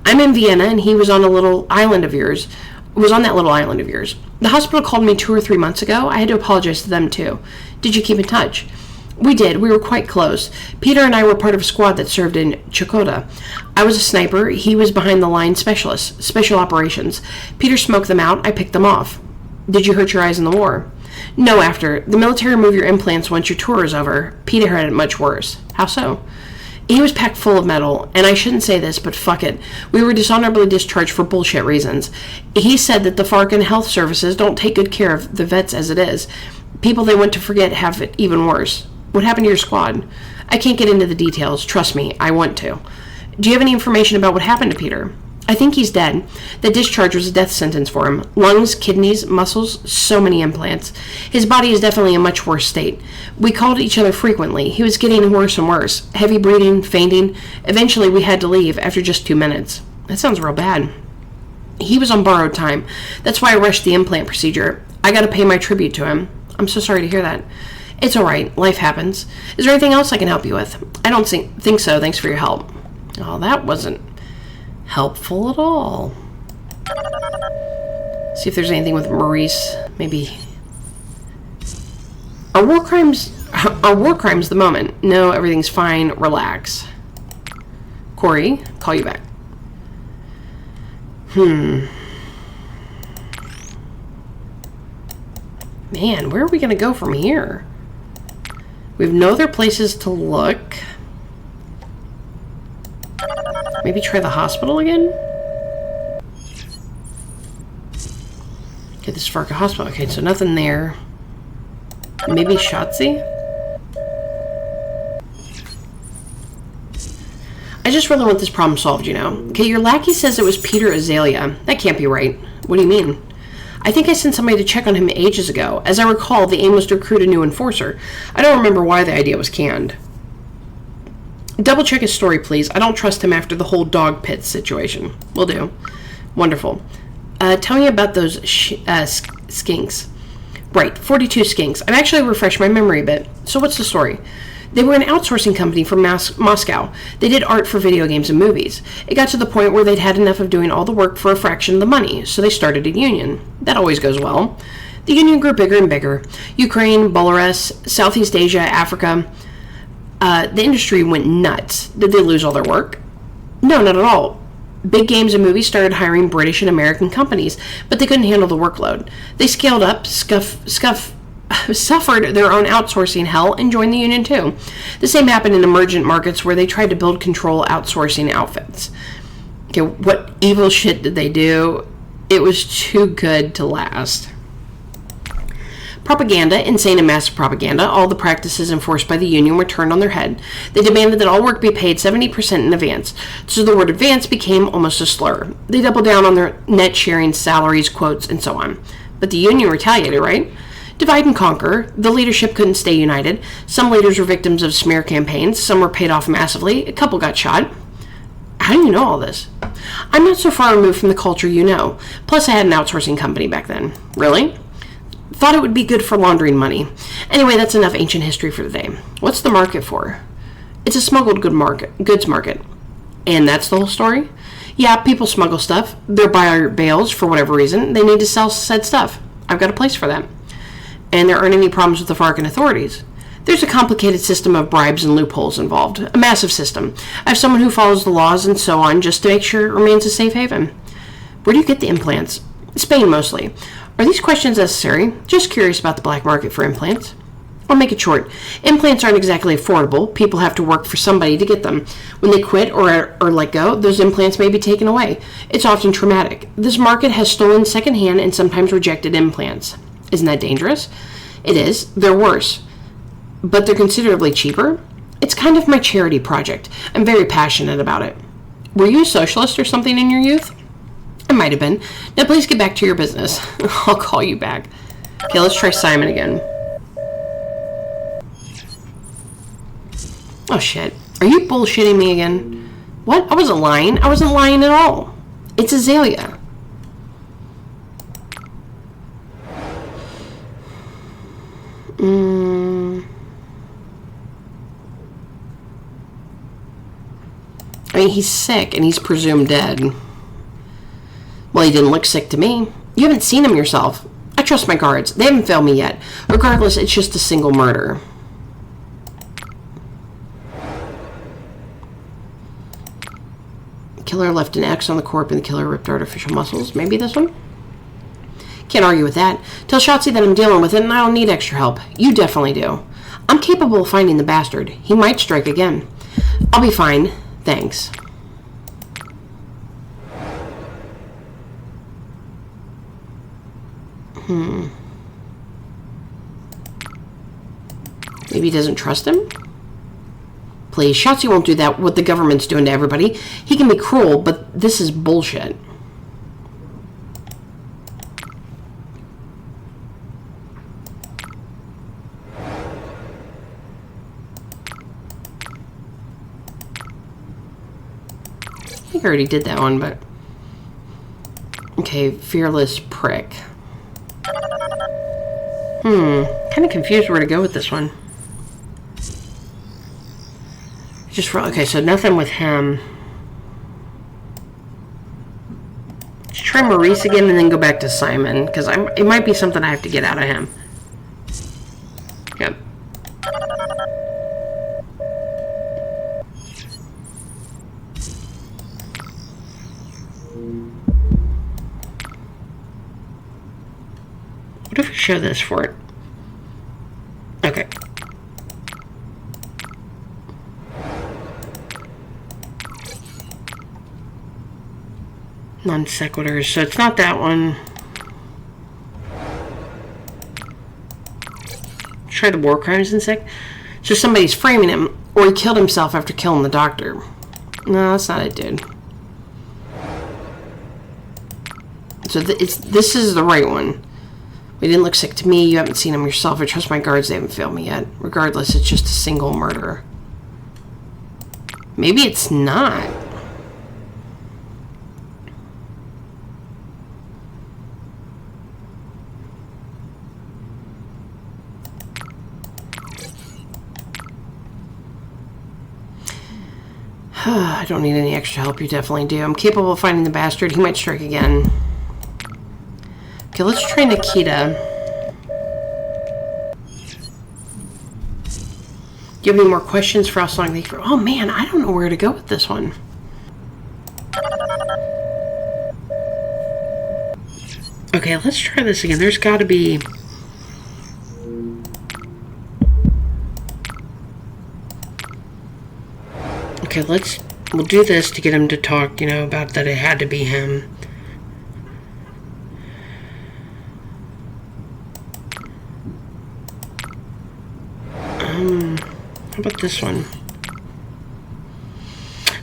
I'm in Vienna and he was on a little island of yours. Was on that little island of yours. The hospital called me 2 or 3 months ago. I had to apologize to them too. Did you keep in touch? We did. We were quite close. Peter and I were part of a squad that served in Chakota. I was a sniper. He was behind the line specialist, special operations. Peter smoked them out. I picked them off. Did you hurt your eyes in the war? No, after. The military remove your implants once your tour is over. Peter had it much worse. How so? He was packed full of metal, and I shouldn't say this, but fuck it. We were dishonorably discharged for bullshit reasons. He said that the Farcan Health Services don't take good care of the vets as it is. People they want to forget have it even worse. What happened to your squad? I can't get into the details. Trust me, I want to. Do you have any information about what happened to Peter? I think he's dead. The discharge was a death sentence for him. Lungs, kidneys, muscles, so many implants. His body is definitely in a much worse state. We called each other frequently. He was getting worse and worse. Heavy breathing, fainting. Eventually we had to leave after just 2 minutes. That sounds real bad. He was on borrowed time. That's why I rushed the implant procedure. I gotta pay my tribute to him. I'm so sorry to hear that. It's alright. Life happens. Is there anything else I can help you with? I don't think so. Thanks for your help. Oh, that wasn't helpful at all. See if there's anything with Maurice. Maybe. Are war crimes the moment? No, everything's fine. Relax. Corey, call you back. Man, where are we going to go from here? We have no other places to look. Maybe try the hospital again? Okay, this is Farca Hospital. Okay, so nothing there. Maybe Shotzi? I just really want this problem solved, you know. Okay, your lackey says it was Peter Azalea. That can't be right. What do you mean? I think I sent somebody to check on him ages ago. As I recall, the aim was to recruit a new enforcer. I don't remember why the idea was canned. Double check his story, please. I don't trust him after the whole dog pit situation. Will do. Wonderful. Tell me about those skinks. Right, 42 skinks. I've actually refreshed my memory a bit. So what's the story? They were an outsourcing company from Moscow. They did art for video games and movies. It got to the point where they'd had enough of doing all the work for a fraction of the money, so they started a union. That always goes well. The union grew bigger and bigger. Ukraine, Belarus, Southeast Asia, Africa. The industry went nuts. Did they lose all their work? No, not at all. Big games and movies started hiring British and American companies, but they couldn't handle the workload. They scaled up, suffered their own outsourcing hell, and joined the union too. The same happened in emergent markets where they tried to build control outsourcing outfits. Okay, what evil shit did they do? It was too good to last. Propaganda, insane and massive propaganda. All the practices enforced by the union were turned on their head. They demanded that all work be paid 70% in advance, so the word advance became almost a slur. They doubled down on their net sharing, salaries, quotes, and so on. But the union retaliated, right? Divide and conquer. The leadership couldn't stay united. Some leaders were victims of smear campaigns. Some were paid off massively. A couple got shot. How do you know all this? I'm not so far removed from the culture you know. Plus, I had an outsourcing company back then. Really? Thought it would be good for laundering money. Anyway, that's enough ancient history for today. What's the market for? It's a smuggled goods market. And that's the whole story? Yeah, people smuggle stuff. They're buyer bales for whatever reason. They need to sell said stuff. I've got a place for them. And there aren't any problems with the Farcan authorities. There's a complicated system of bribes and loopholes involved. A massive system. I have someone who follows the laws and so on just to make sure it remains a safe haven. Where do you get the implants? Spain, mostly. Are these questions necessary? Just curious about the black market for implants. I'll make it short. Implants aren't exactly affordable. People have to work for somebody to get them. When they quit or let go, those implants may be taken away. It's often traumatic. This market has stolen secondhand and sometimes rejected implants. Isn't that dangerous? It is. They're worse. But they're considerably cheaper. It's kind of my charity project. I'm very passionate about it. Were you a socialist or something in your youth? I might have been. Now please get back to your business. I'll call you back. Okay, let's try Simon again. Oh shit. Are you bullshitting me again? What? I wasn't lying. I wasn't lying at all. It's Azalea. I mean, he's sick and he's presumed dead. Well, he didn't look sick to me. You haven't seen him yourself. I trust my guards. They haven't failed me yet. Regardless, it's just a single murder. Killer left an X on the corpse and the killer ripped artificial muscles. Maybe this one? Can't argue with that. Tell Shotzi that I'm dealing with it and I don't need extra help. You definitely do. I'm capable of finding the bastard. He might strike again. I'll be fine. Thanks. Maybe he doesn't trust him? Please, Shotzi won't do that, what the government's doing to everybody. He can be cruel, but this is bullshit. I think I already did that one, but... Okay, fearless prick. Kind of confused where to go with this one. Just for, okay, so nothing with him. Let's try Maurice again and then go back to Simon, because it might be something I have to get out of him. Yep. What if we show this for it? Okay. Non sequiturs, so it's not that one. Try the war crimes insect. So somebody's framing him, or he killed himself after killing the doctor. No, that's not it, dude. So this is the right one. We didn't look sick to me. You haven't seen him yourself. I trust my guards. They haven't failed me yet. Regardless, it's just a single murder. Maybe it's not. I don't need any extra help. You definitely do. I'm capable of finding the bastard. He might strike again. Okay, let's try Nikita. Do you have any more questions for us? Oh man, I don't know where to go with this one. Okay, let's try this again. There's got to be... Okay, we'll do this to get him to talk, about that it had to be him. How about this one?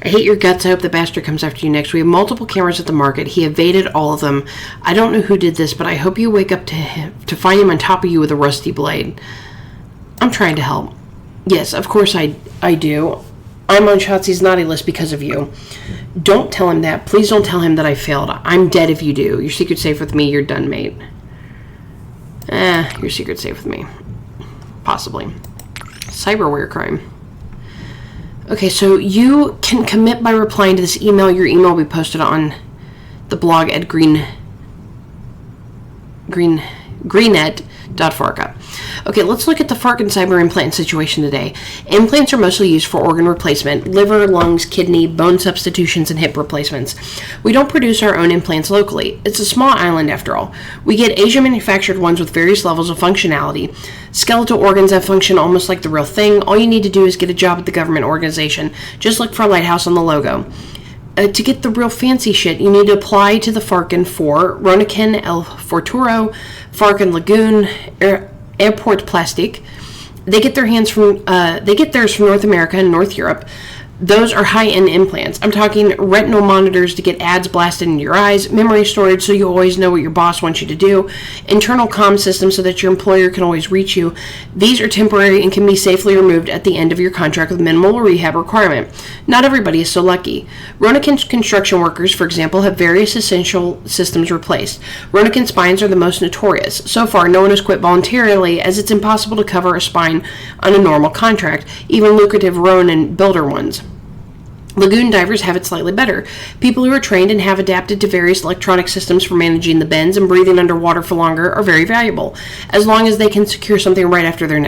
I hate your guts. I hope the bastard comes after you next. We have multiple cameras at the market. He evaded all of them. I don't know who did this, but I hope you wake up to find him on top of you with a rusty blade. I'm trying to help. Yes, of course I do. I'm on Shotzi's naughty list because of you. Don't tell him that. Please don't tell him that I failed. I'm dead if you do. Your secret's safe with me. You're done, mate. Your secret's safe with me. Possibly. Cyberware crime. Okay, so you can commit by replying to this email. Your email will be posted on the blog at greenet.farca. Okay, let's look at the Farca cyber implant situation today. Implants are mostly used for organ replacement, liver, lungs, kidney, bone substitutions, and hip replacements. We don't produce our own implants locally. It's a small island after all. We get Asian manufactured ones with various levels of functionality. Skeletal organs that function almost like the real thing. All you need to do is get a job at the government organization. Just look for a lighthouse on the logo. To get the real fancy shit, you need to apply to the Farcan for Ronican, El Forturo, Farcan Lagoon, Airport Plastic. They get theirs from North America and North Europe. Those are high-end implants. I'm talking retinal monitors to get ads blasted into your eyes, memory storage so you always know what your boss wants you to do, internal comm systems so that your employer can always reach you. These are temporary and can be safely removed at the end of your contract with minimal rehab requirement. Not everybody is so lucky. Ronican construction workers, for example, have various essential systems replaced. Ronican spines are the most notorious. So far, no one has quit voluntarily, as it's impossible to cover a spine on a normal contract, even lucrative Ronin builder ones. Lagoon divers have it slightly better. People who are trained and have adapted to various electronic systems for managing the bends and breathing underwater for longer are very valuable, as long as they can secure something right after they're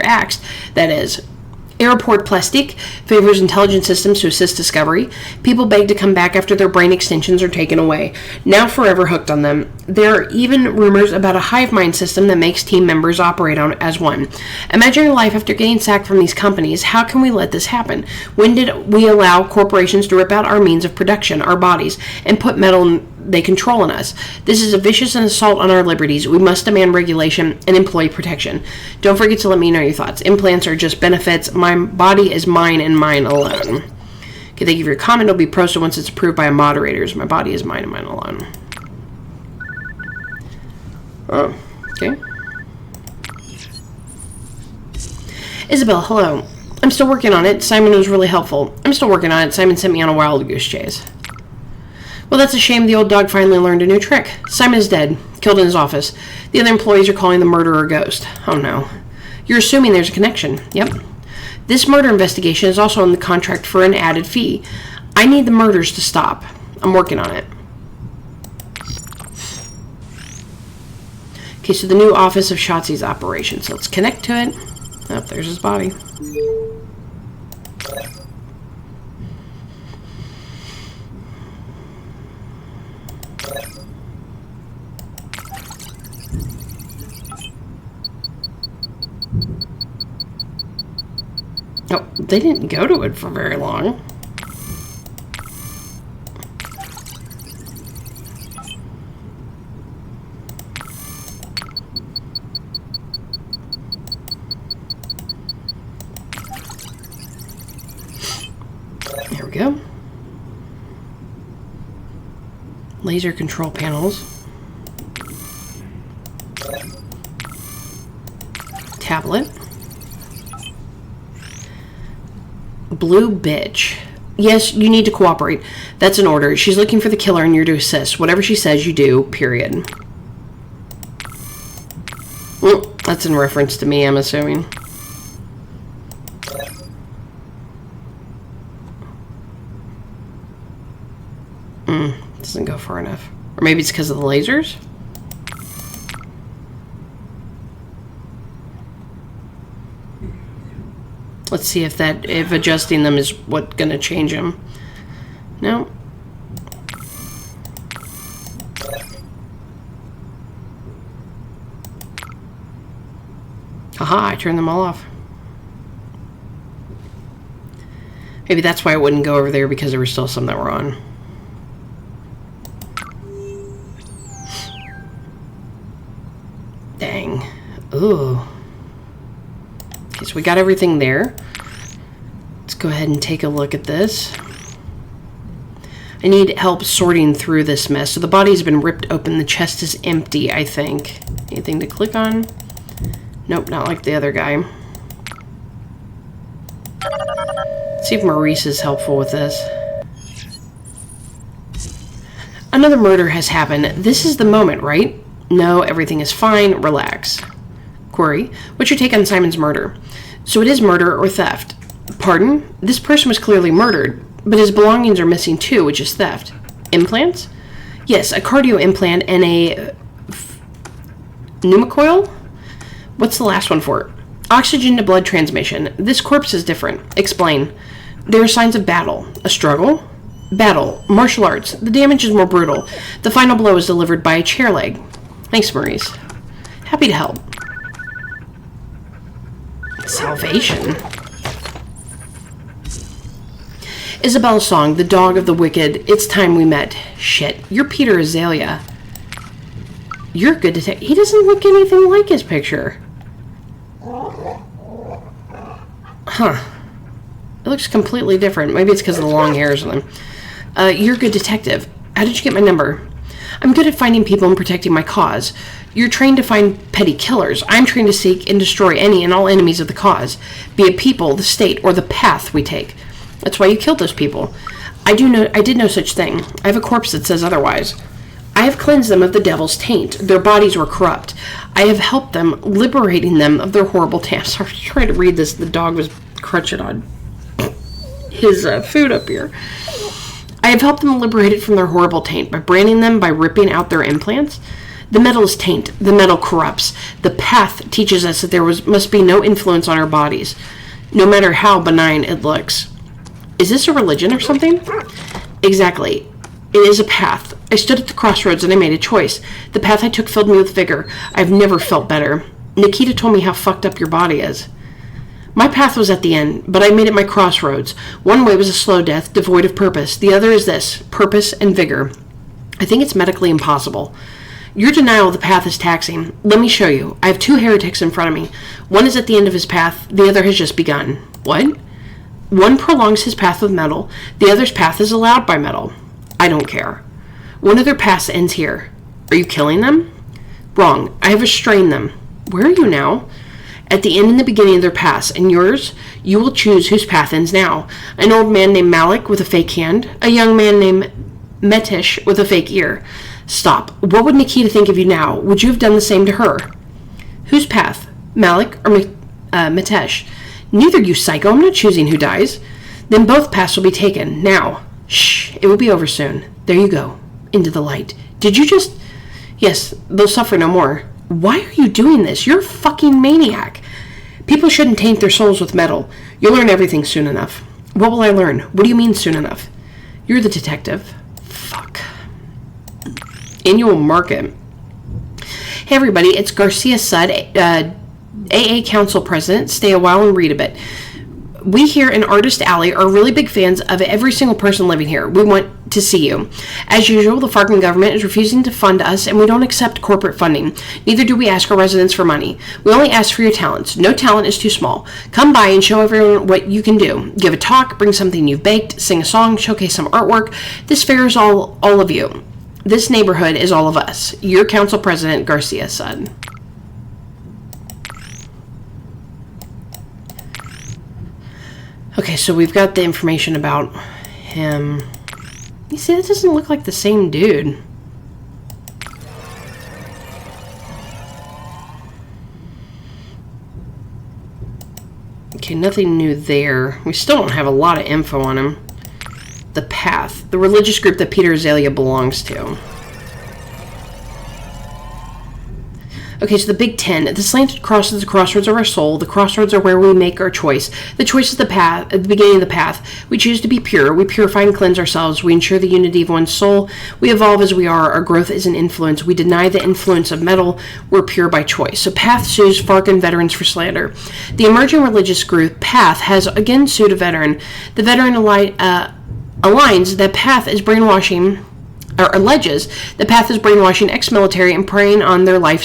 axed. That is. Airport Plastic favors intelligent systems to assist discovery. People beg to come back after their brain extensions are taken away, now forever hooked on them. There are even rumors about a hive mind system that makes team members operate on as one. Imagine your life after getting sacked from these companies. How can we let this happen? When did we allow corporations to rip out our means of production, our bodies, and put metal they control in us? This is a vicious assault on our liberties. We must demand regulation and employee protection. Don't forget to let me know your thoughts. Implants are just benefits. My body is mine and mine alone. Okay, thank you for your comment. It'll be posted once it's approved by moderators. My body is mine and mine alone. Oh, okay. Isabella, hello. I'm still working on it. Simon was really helpful. I'm still working on it. Simon sent me on a wild goose chase. Well, that's a shame. The old dog finally learned a new trick. Simon is dead, killed in his office. The other employees are calling the murderer a ghost. Oh no. You're assuming there's a connection. Yep. This murder investigation is also in the contract for an added fee. I need the murders to stop. I'm working on it. Okay, so the new office of Shotzi's operations. So let's connect to it. Oh, there's his body. Oh, they didn't go to it for very long. There we go. Laser control panels. Tablet. Blue bitch. Yes, you need to cooperate. That's an order. She's looking for the killer and you're to assist. Whatever she says, you do, period. Well, that's in reference to me, I'm assuming. Doesn't go far enough. Or maybe it's because of the lasers? Let's see if adjusting them is what's going to change them. No. Aha, I turned them all off. Maybe that's why it wouldn't go over there, because there were still some that were on. Dang. Ooh. Okay, so we got everything there. Let's go ahead and take a look at this. I need help sorting through this mess. So the body's been ripped open. The chest is empty, I think. Anything to click on? Nope, not like the other guy. Let's see if Maurice is helpful with this. Another murder has happened. This is the moment, right? No, everything is fine. Relax. Query, what's your take on Simon's murder? So it is murder or theft. Pardon? This person was clearly murdered, but his belongings are missing too, which is theft. Implants? Yes, a cardio implant and a pneumocoil? What's the last one for? Oxygen to blood transmission. This corpse is different. Explain. There are signs of battle. A struggle? Battle. Martial arts. The damage is more brutal. The final blow is delivered by a chair leg. Thanks, Maurice. Happy to help. Salvation. Isabella Song, the dog of the wicked. It's time we met. Shit. You're Peter Azalea. You're good to he doesn't look anything like his picture. Huh. It looks completely different. Maybe it's because of the long hairs on him. You're a good detective. How did you get my number? I'm good at finding people and protecting my cause. You're trained to find petty killers. I'm trained to seek and destroy any and all enemies of the cause, be it people, the state, or the path we take. That's why you killed those people. I did no such thing. I have a corpse that says otherwise. I have cleansed them of the devil's taint. Their bodies were corrupt. I have helped them, liberating them of their horrible taint. Sorry, trying to read this. The dog was crunching on his food up here. I have helped them liberated from their horrible taint by branding them, by ripping out their implants. The metal is taint. The metal corrupts. The path teaches us that there must be no influence on our bodies, no matter how benign it looks. Is this a religion or something? Exactly. It is a path. I stood at the crossroads and I made a choice. The path I took filled me with vigor. I've never felt better. Nikita told me how fucked up your body is. My path was at the end, but I made it my crossroads. One way was a slow death, devoid of purpose. The other is this, purpose and vigor. I think it's medically impossible. Your denial of the path is taxing. Let me show you. I have two heretics in front of me. One is at the end of his path. The other has just begun. What? One prolongs his path with metal. The other's path is allowed by metal. I don't care. One of their paths ends here. Are you killing them? Wrong. I have restrained them. Where are you now? At the end and the beginning of their paths. And yours? You will choose whose path ends now. An old man named Malik with a fake hand. A young man named Metish with a fake ear. Stop. What would Nikita think of you now? Would you have done the same to her? Whose path? Malik or Mitesh? Neither, you psycho. I'm not choosing who dies. Then both paths will be taken. Now. Shh. It will be over soon. There you go. Into the light. Did you just... Yes, they'll suffer no more. Why are you doing this? You're a fucking maniac. People shouldn't taint their souls with metal. You'll learn everything soon enough. What will I learn? What do you mean soon enough? You're the detective. Fuck. Annual market. Hey everybody, it's Garcia Sud, AA Council President. Stay a while and read a bit. We here in Artist Alley are really big fans of every single person living here. We want to see you. As usual, the Farca government is refusing to fund us, and we don't accept corporate funding. Neither do we ask our residents for money. We only ask for your talents. No talent is too small. Come by and show everyone what you can do. Give a talk, bring something you've baked, sing a song, showcase some artwork. This fair is all of you. This neighborhood is all of us. Your council president, Garcia Sud. Okay, so we've got the information about him. You see, that doesn't look like the same dude. Okay, nothing new there. We still don't have a lot of info on him. The Path, the religious group that Peter Azalea belongs to. Okay, so the Big Ten. The slanted cross is the crossroads of our soul. The crossroads are where we make our choice. The choice is the path, at the beginning of the path. We choose to be pure. We purify and cleanse ourselves. We ensure the unity of one's soul. We evolve as we are. Our growth is an influence. We deny the influence of metal. We're pure by choice. So Path sues Farca veterans for slander. The emerging religious group, Path, has again sued a veteran. The veteran aligns that Path is brainwashing, or alleges the Path is brainwashing ex-military and preying on their life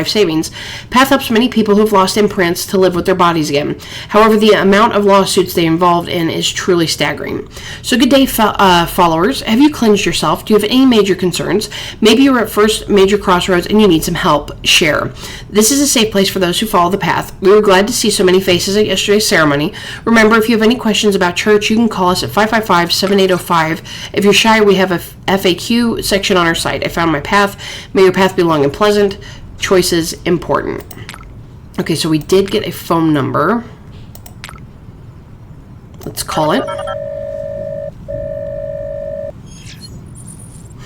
savings. Path helps many people who have lost imprints to live with their bodies again. However, the amount of lawsuits they involved in is truly staggering. So good day, followers. Have you cleansed yourself? Do you have any major concerns? Maybe you're at first major crossroads and you need some help. Share. This is a safe place for those who follow the path. We were glad to see so many faces at yesterday's ceremony. Remember, if you have any questions about church, you can call us at 555-7805. If you're shy, we have a FAQ section on our site. I found my path. May your path be long and pleasant. Choices important. Okay, so we did get a phone number. Let's call it.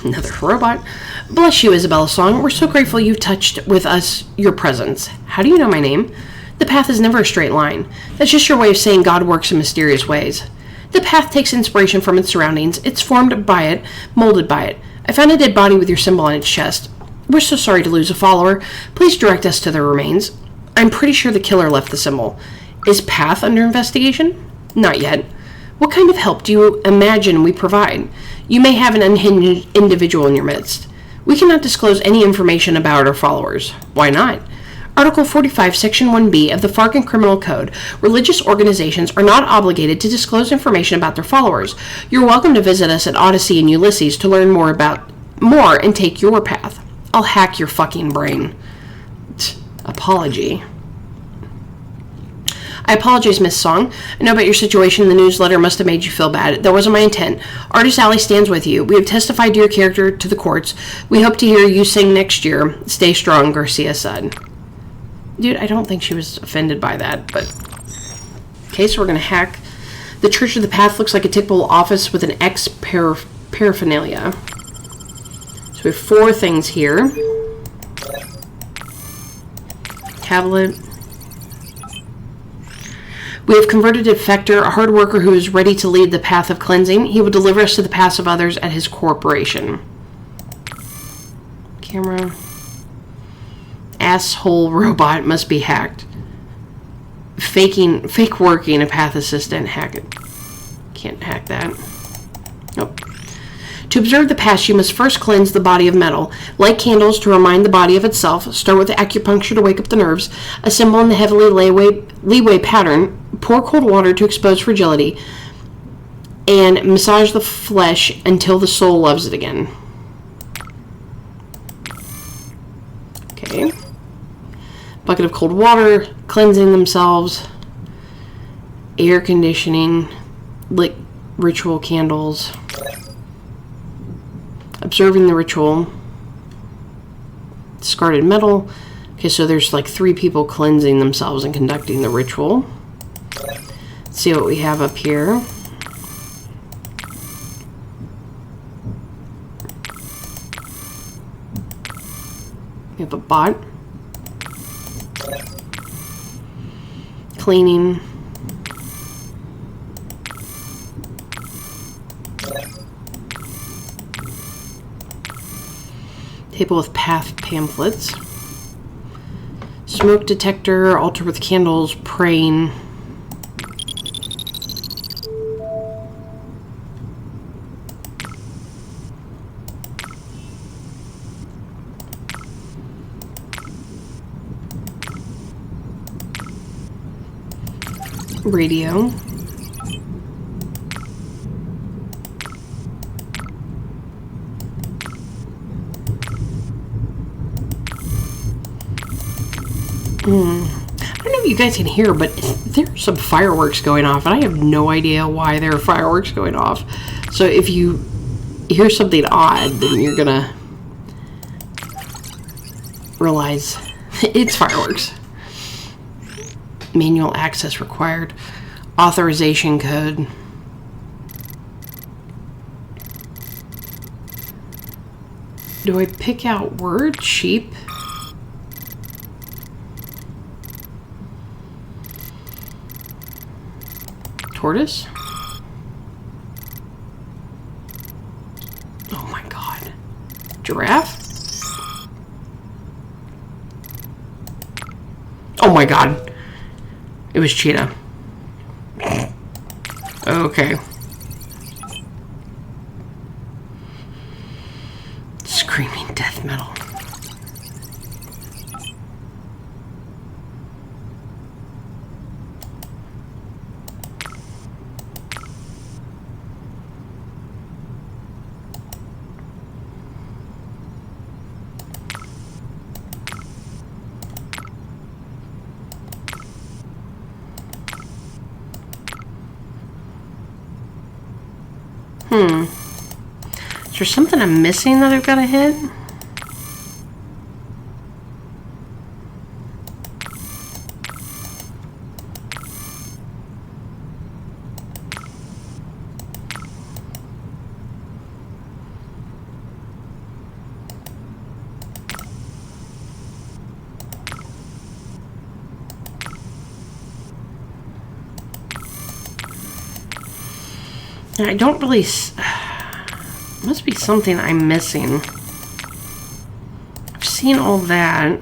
Another robot. Bless you, Isabella Song. We're so grateful you touched with us your presence. How do you know my name? The path is never a straight line. That's just your way of saying God works in mysterious ways. The path takes inspiration from its surroundings. It's formed by it, molded by it. I found a dead body with your symbol on its chest. We're so sorry to lose a follower. Please direct us to their remains. I'm pretty sure the killer left the symbol. Is Path under investigation? Not yet. What kind of help do you imagine we provide? You may have an unhinged individual in your midst. We cannot disclose any information about our followers. Why not? Article 45, Section 1B of the Farca Criminal Code. Religious organizations are not obligated to disclose information about their followers. You're welcome to visit us at Odyssey and Ulysses to learn more and take your path. I'll hack your fucking brain. Apology. I apologize, Miss Song. I know about your situation. The newsletter must have made you feel bad. That wasn't my intent. Artist Alley stands with you. We have testified to your character to the courts. We hope to hear you sing next year. Stay strong, Garcia said. Dude, I don't think she was offended by that, but... Okay, so we're going to hack. The Church of the Path looks like a typical office with an paraphernalia. So we have 4 things here. Tablet. We have converted a defector, a hard worker who is ready to lead the path of cleansing. He will deliver us to the paths of others at his corporation. Camera. Asshole robot must be hacked. Fake working a path assistant. Hack it. Can't hack that. Nope. To observe the past, you must first cleanse the body of metal. Light candles to remind the body of itself. Start with acupuncture to wake up the nerves. A symbol in the heavily leeway pattern. Pour cold water to expose fragility. And massage the flesh until the soul loves it again. Okay. Bucket of cold water. Cleansing themselves. Air conditioning. Ritual candles. Observing the ritual. Discarded metal. Okay, so there's like 3 people cleansing themselves and conducting the ritual. Let's see what we have up here. We have a bot. Cleaning. Table with path pamphlets. Smoke detector, altar with candles, praying. Radio. I don't know if you guys can hear, but there's some fireworks going off, and I have no idea why there are fireworks going off. So if you hear something odd, then you're gonna realize it's fireworks. Manual access required. Authorization code. Do I pick out word? Sheep? Tortoise? Oh my god. Giraffe? Oh my god. It was cheetah. Okay. Screaming death metal. Is there something I'm missing that I've got to hit? I don't really... Must be something I'm missing. I've seen all that.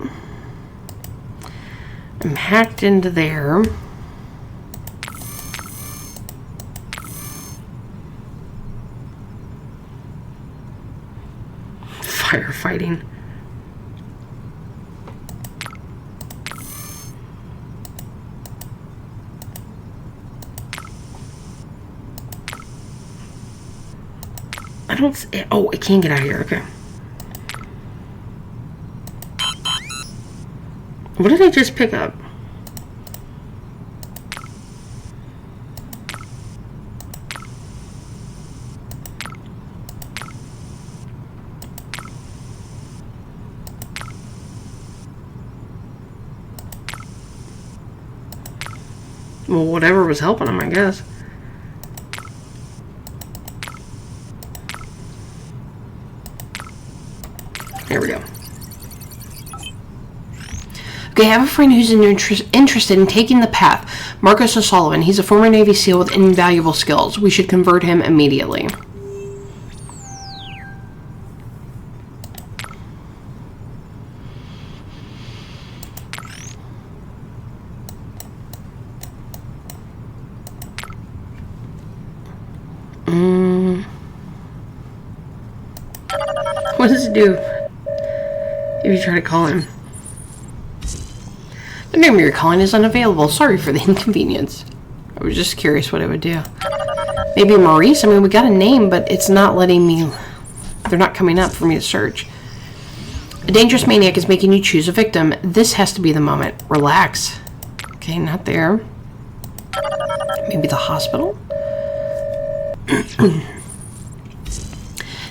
I'm hacked into there. Firefighting. I don't... Oh, I can't get out of here. Okay. What did I just pick up? Well, whatever was helping him, I guess. There we go. Okay, I have a friend who's interested in taking the path. Marcus O'Sullivan. He's a former Navy SEAL with invaluable skills. We should convert him immediately. What does it do if you try to call him? The number you're calling is unavailable. Sorry for the inconvenience. I was just curious what it would do. Maybe Maurice? I mean, we got a name, but it's not letting me... They're not coming up for me to search. A dangerous maniac is making you choose a victim. This has to be the moment. Relax. Okay, not there. Maybe the hospital?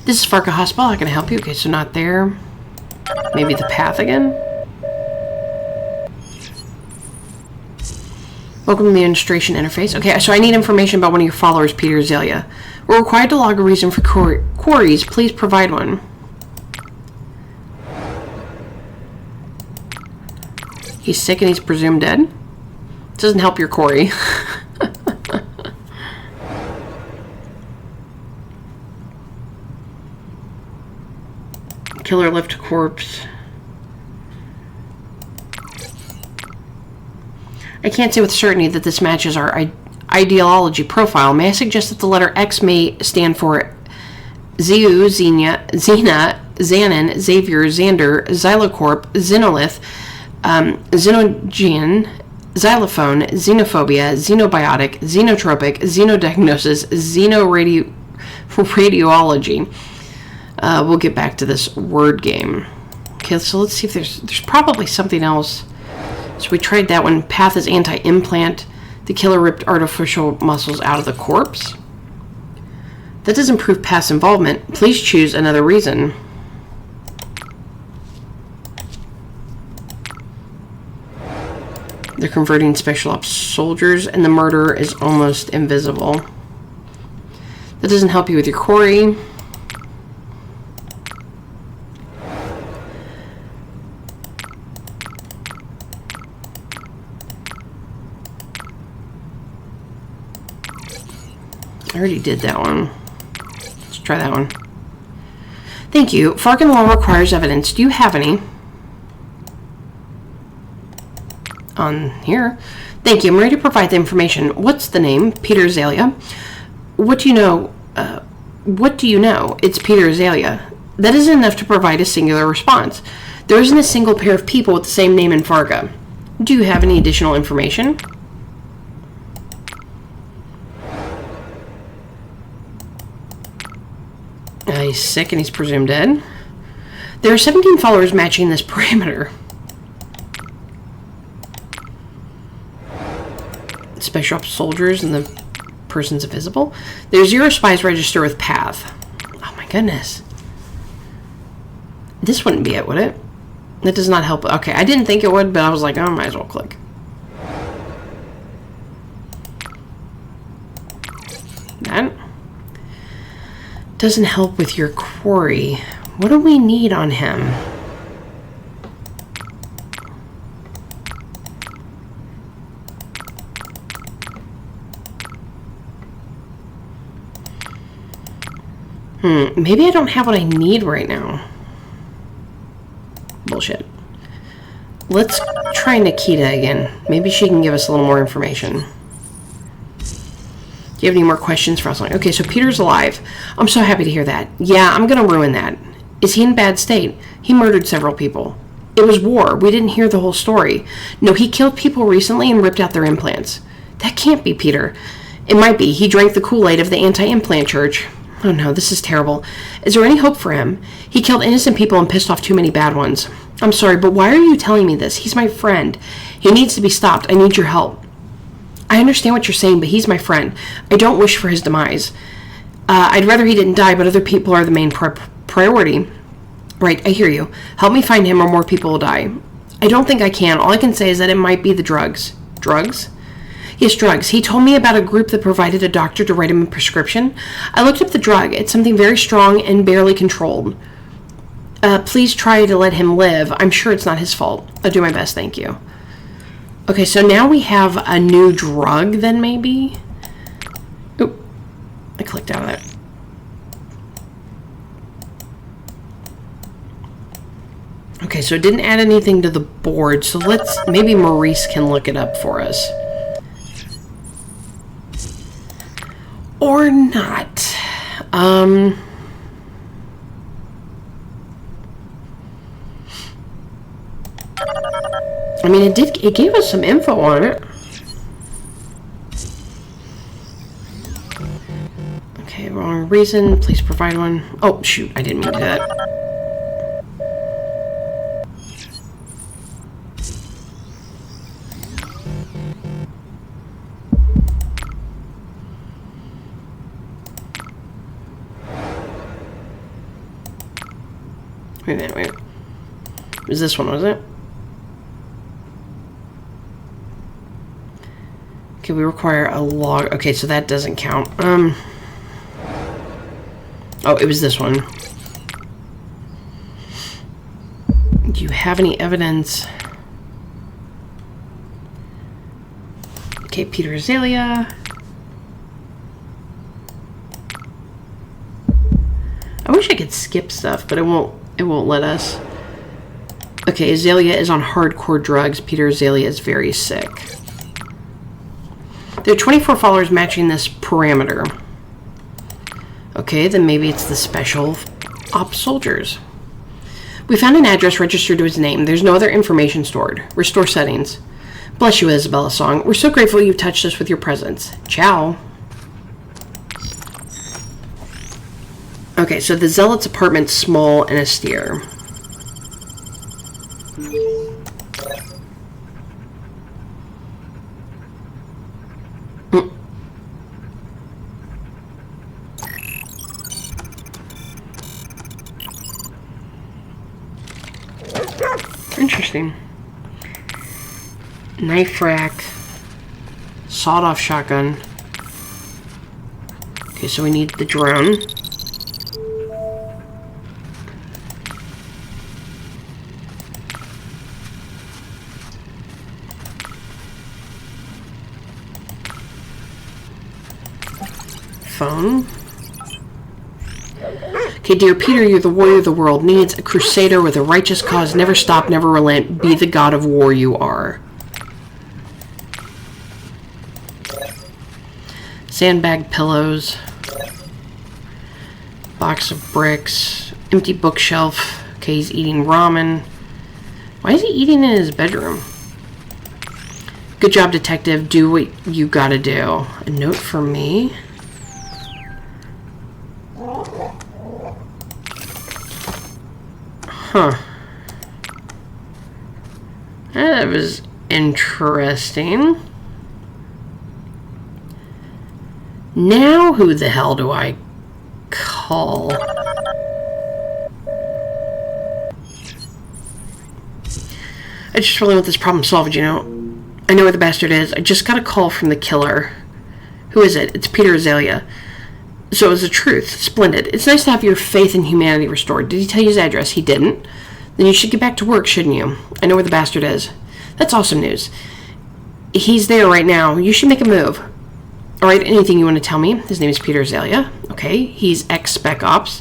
This is Farca Hospital. How can I help you? Okay, so not there. Maybe the path again? Welcome to the administration interface. Okay, so I need information about one of your followers, Peter Azalea. We're required to log a reason for queries. Please provide one. He's sick and he's presumed dead? Doesn't help your query. Killer left corpse. I can't say with certainty that this matches our ideology profile. May I suggest that the letter X may stand for Zeu, Xena, Xanon, Xavier, Xander, Xylocorp, Xenolith, Xenogen, Xylophone, Xenophobia, Xenobiotic, Xenotropic, Xenodiagnosis, Xenoradiology. We'll get back to this word game. Okay, so let's see if there's probably something else. So we tried that one. Path is anti-implant. The killer ripped artificial muscles out of the corpse. That doesn't prove Path's involvement. Please choose another reason. They're converting special ops soldiers, and the murderer is almost invisible. That doesn't help you with your query. I already did that one. Let's try that one. Thank you. Farcan law requires evidence. Do you have any? On here. Thank you. I'm ready to provide the information. What's the name? Peter Azalea. What do you know? What do you know? It's Peter Azalea. That isn't enough to provide a singular response. There isn't a single pair of people with the same name in Farca. Do you have any additional information? He's sick and he's presumed dead. There are 17 followers matching this parameter. Special ops soldiers and the person's invisible. There's 0 spies registered with Path. Oh my goodness. This wouldn't be it, would it? That does not help. Okay, I didn't think it would, but I was like, oh, I might as well click. That doesn't help with your query. What do we need on him? Maybe I don't have what I need right now. Bullshit. Let's try Nikita again. Maybe she can give us a little more information. Do you have any more questions for us? Okay, so Peter's alive. I'm so happy to hear that. Yeah, I'm going to ruin that. Is he in bad state? He murdered several people. It was war. We didn't hear the whole story. No, he killed people recently and ripped out their implants. That can't be Peter. It might be. He drank the Kool-Aid of the anti-implant church. Oh no, this is terrible. Is there any hope for him? He killed innocent people and pissed off too many bad ones. I'm sorry, but why are you telling me this? He's my friend. He needs to be stopped. I need your help. I understand what you're saying, but he's my friend. I don't wish for his demise. I'd rather he didn't die, but other people are the main priority. Right, I hear you. Help me find him or more people will die. I don't think I can. All I can say is that it might be the drugs. Drugs? Yes, drugs. He told me about a group that provided a doctor to write him a prescription. I looked up the drug. It's something very strong and barely controlled. Please try to let him live. I'm sure it's not his fault. I'll do my best, thank you. Okay, so now we have a new drug then, maybe? Oop. I clicked out of it. Okay, so it didn't add anything to the board, so maybe Maurice can look it up for us. Or not. I mean, it gave us some info on it. Okay, wrong reason. Please provide one. Oh, shoot. I didn't mean to do that. Wait a minute, wait. It was this one, was it? Okay, we require a log. Okay, so that doesn't count. Oh, it was this one. Do you have any evidence? Okay, Peter Azalea. I wish I could skip stuff, but it won't let us. Okay, Azalea is on hardcore drugs. Peter Azalea is very sick. There are 24 followers matching this parameter. Okay, then maybe it's the special ops soldiers. We found an address registered to his name. There's no other information stored. Restore settings. Bless you, Isabella Song. We're so grateful you've touched us with your presence. Ciao. Okay, so the Zealot's apartment's small and austere. Interesting. Knife rack. Sawed-off shotgun. Okay, so we need the drone. Phone. Okay, dear Peter, you're the warrior the world needs, a crusader with a righteous cause, never stop, never relent, be the god of war you are. Sandbag pillows. Box of bricks. Empty bookshelf. Okay, he's eating ramen. Why is he eating in his bedroom? Good job, detective. Do what you gotta do. A note for me. Huh. That was interesting. Now who the hell do I call? I just really want this problem solved, you know. I know where the bastard is. I just got a call from the killer. Who is it? It's Peter Azalea. So it was the truth. Splendid. It's nice to have your faith in humanity restored. Did he tell you his address? He didn't. Then you should get back to work, shouldn't you? I know where the bastard is. That's awesome news. He's there right now. You should make a move. Alright, anything you want to tell me? His name is Peter Azalea. Okay, he's ex-Spec Ops.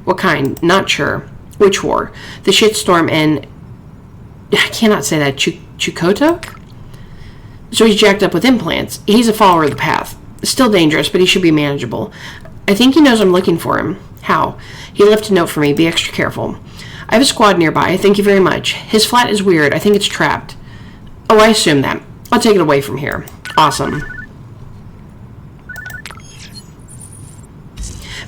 What kind? Not sure. Which war? The shitstorm in... I cannot say that. Chukotok? So he's jacked up with implants. He's a follower of the path. Still dangerous, but he should be manageable. I think he knows I'm looking for him. How? He left a note for me. Be extra careful. I have a squad nearby. Thank you very much. His flat is weird. I think it's trapped. Oh, I assume that. I'll take it away from here. Awesome.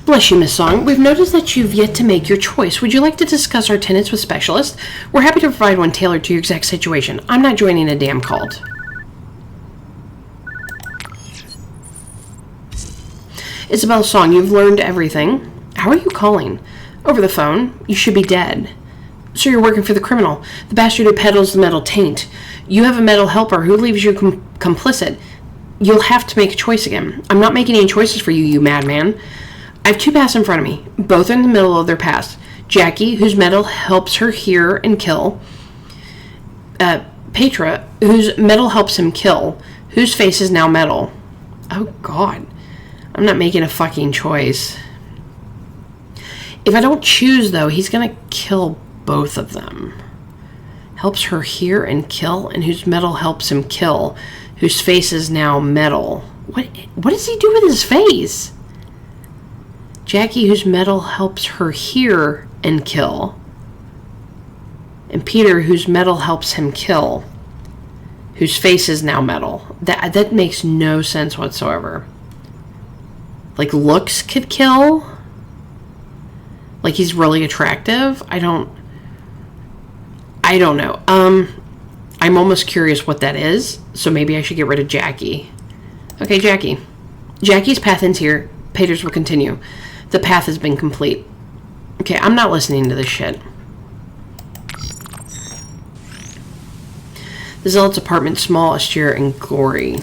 Bless you, Miss Song. We've noticed that you've yet to make your choice. Would you like to discuss our tenants with specialists? We're happy to provide one tailored to your exact situation. I'm not joining a damn cult. Isabella Song, you've learned everything. How are you calling? Over the phone. You should be dead. So you're working for the criminal, the bastard who peddles the metal taint. You have a metal helper who leaves you complicit. You'll have to make a choice again. I'm not making any choices for you, you madman. I have two paths in front of me. Both are in the middle of their paths. Jackie, whose metal helps her hear and kill. Petra, whose metal helps him kill. Whose face is now metal. Oh, God. I'm not making a fucking choice. If I don't choose, though, he's going to kill both of them. Helps her hear and kill, and whose metal helps him kill. Whose face is now metal. What does he do with his face? Jackie, whose metal helps her hear and kill. And Peter, whose metal helps him kill. Whose face is now metal. That makes no sense whatsoever. Like, looks could kill? Like, he's really attractive? I don't know. I'm almost curious what that is, so maybe I should get rid of Jackie. Okay, Jackie. Jackie's path ends here. Peter's will continue. The path has been complete. Okay, I'm not listening to this shit. The Zealot's apartment, small, austere, and gory.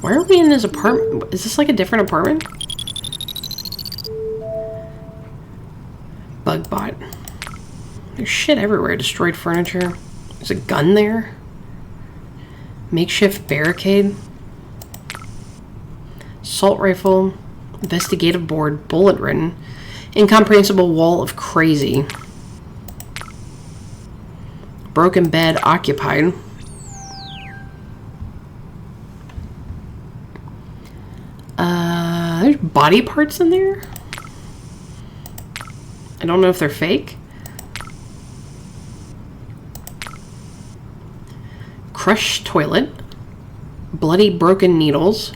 Why are we in this apartment? Is this like a different apartment? Bugbot. There's shit everywhere. Destroyed furniture. There's a gun there. Makeshift barricade. Assault rifle. Investigative board. Bullet written. Incomprehensible wall of crazy. Broken bed occupied. There's body parts in there. I don't know if they're fake. Crushed toilet. Bloody broken needles.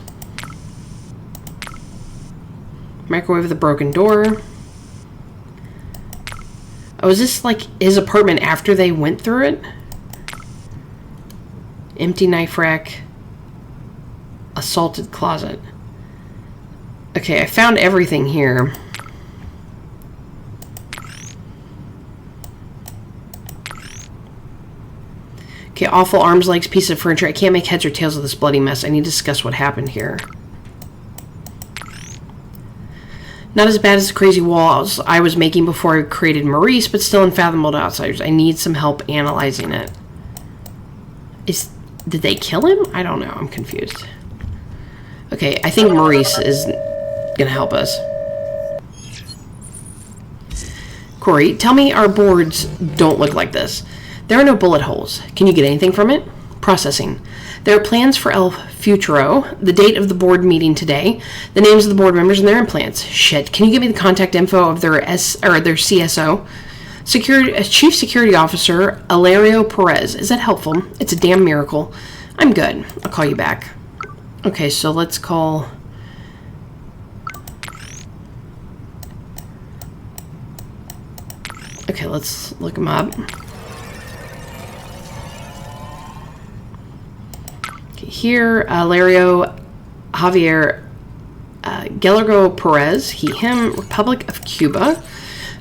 Microwave with a broken door. Oh, is this like his apartment after they went through it? Empty knife rack. Assaulted closet. Okay, I found everything here. Okay, awful arms, legs, piece of furniture. I can't make heads or tails of this bloody mess. I need to discuss what happened here. Not as bad as the crazy walls I was making before I created Maurice, but still unfathomable to outsiders. I need some help analyzing it. Did they kill him? I don't know. I'm confused. Okay, I think Maurice is gonna help us. Corey, tell me our boards don't look like this. There are no bullet holes. Can you get anything from it? Processing. There are plans for El Futuro, the date of the board meeting today, the names of the board members and their implants. Shit, can you give me the contact info of their CSO? Chief Security Officer, Ilario Perez. Is that helpful? It's a damn miracle. I'm good. I'll call you back. Okay, so let's call... Okay, let's look him up. Okay, here, Ilario Javier Gallego Perez, he, him, Republic of Cuba.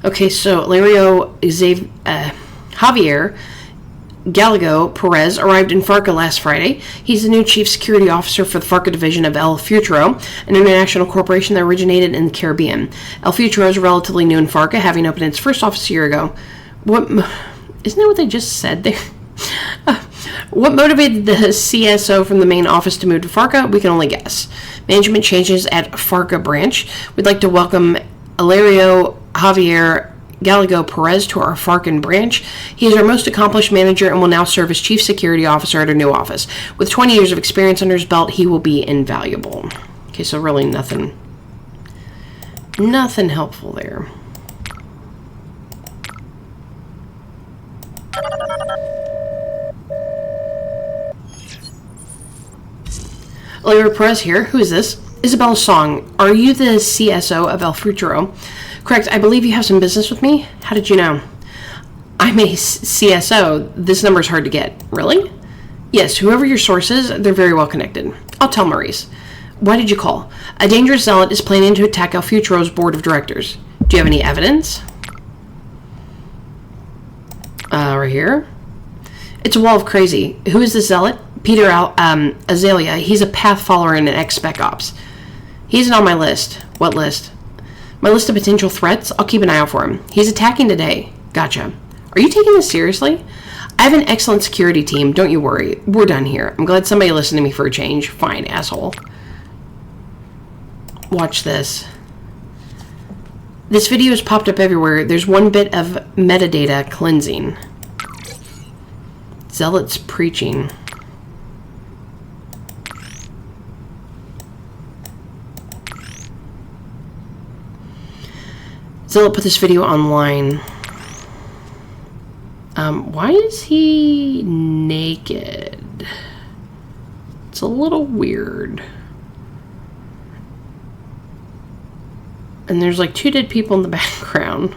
Okay, so Ilario Javier Gallego Perez arrived in Farca last Friday. He's the new chief security officer for the Farca division of El Futuro, an international corporation that originated in the Caribbean. El Futuro is relatively new in Farca, having opened its first office a year ago. What? Isn't that what they just said there? What motivated the CSO from the main office to move to Farca? We can only guess. Management changes at Farca branch. We'd like to welcome Ilario Javier Gallego Perez to our Farcan branch. He is our most accomplished manager and will now serve as Chief Security Officer at our new office. With 20 years of experience under his belt, he will be invaluable. Okay, so really nothing helpful there. Oliver Perez here. Who is this? Isabella Song. Are you the CSO of El Futuro? Correct. I believe you have some business with me. How did you know? I'm a CSO. This number is hard to get. Really? Yes, whoever your source is, they're very well connected. I'll tell Maurice. Why did you call? A dangerous zealot is planning to attack El Futuro's board of directors. Do you have any evidence? Right here. It's a wall of crazy. Who is this zealot? Peter Azalea. He's a path follower in an ex-spec ops. He isn't on my list. What list? My list of potential threats? I'll keep an eye out for him. He's attacking today. Gotcha. Are you taking this seriously? I have an excellent security team. Don't you worry. We're done here. I'm glad somebody listened to me for a change. Fine, asshole. Watch this. This video has popped up everywhere. There's one bit of metadata cleansing. Zealots preaching. Zealot put this video online. Why is he naked? It's a little weird. And there's like 2 dead people in the background.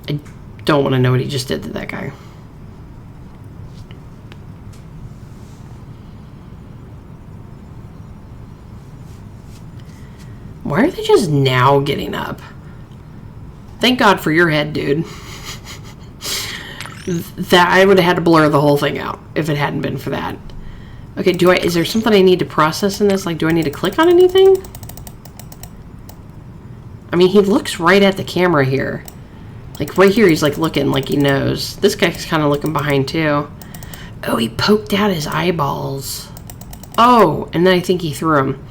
I don't want to know what he just did to that guy. Why are they just now getting up? Thank God for your head, dude. That I would have had to blur the whole thing out if it hadn't been for that. Okay, is there something I need to process in this? Like, do I need to click on anything? I mean, he looks right at the camera here. Like, right here, he's, like, looking like he knows. This guy's kind of looking behind, too. Oh, he poked out his eyeballs. Oh, and then I think he threw them.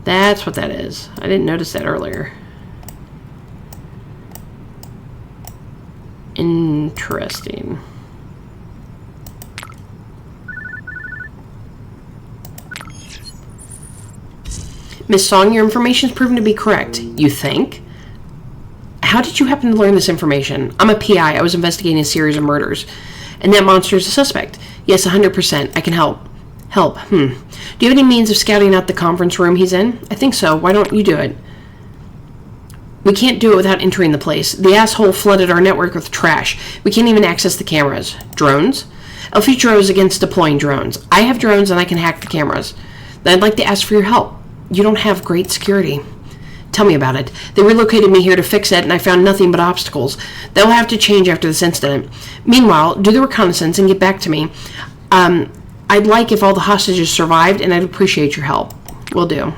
That's what that is. I didn't notice that earlier. Interesting. Miss Song, your information is proven to be correct. You think? How did you happen to learn this information? I'm a PI. I was investigating a series of murders. And that monster is a suspect. Yes, 100%. I can help. Help. Do you have any means of scouting out the conference room he's in? I think so. Why don't you do it? We can't do it without entering the place. The asshole flooded our network with trash. We can't even access the cameras. Drones? El Futuro is against deploying drones. I have drones and I can hack the cameras. Then I'd like to ask for your help. You don't have great security. Tell me about it. They relocated me here to fix it, and I found nothing but obstacles. They'll have to change after this incident. Meanwhile, do the reconnaissance and get back to me. I'd like if all the hostages survived, and I'd appreciate your help. Will do.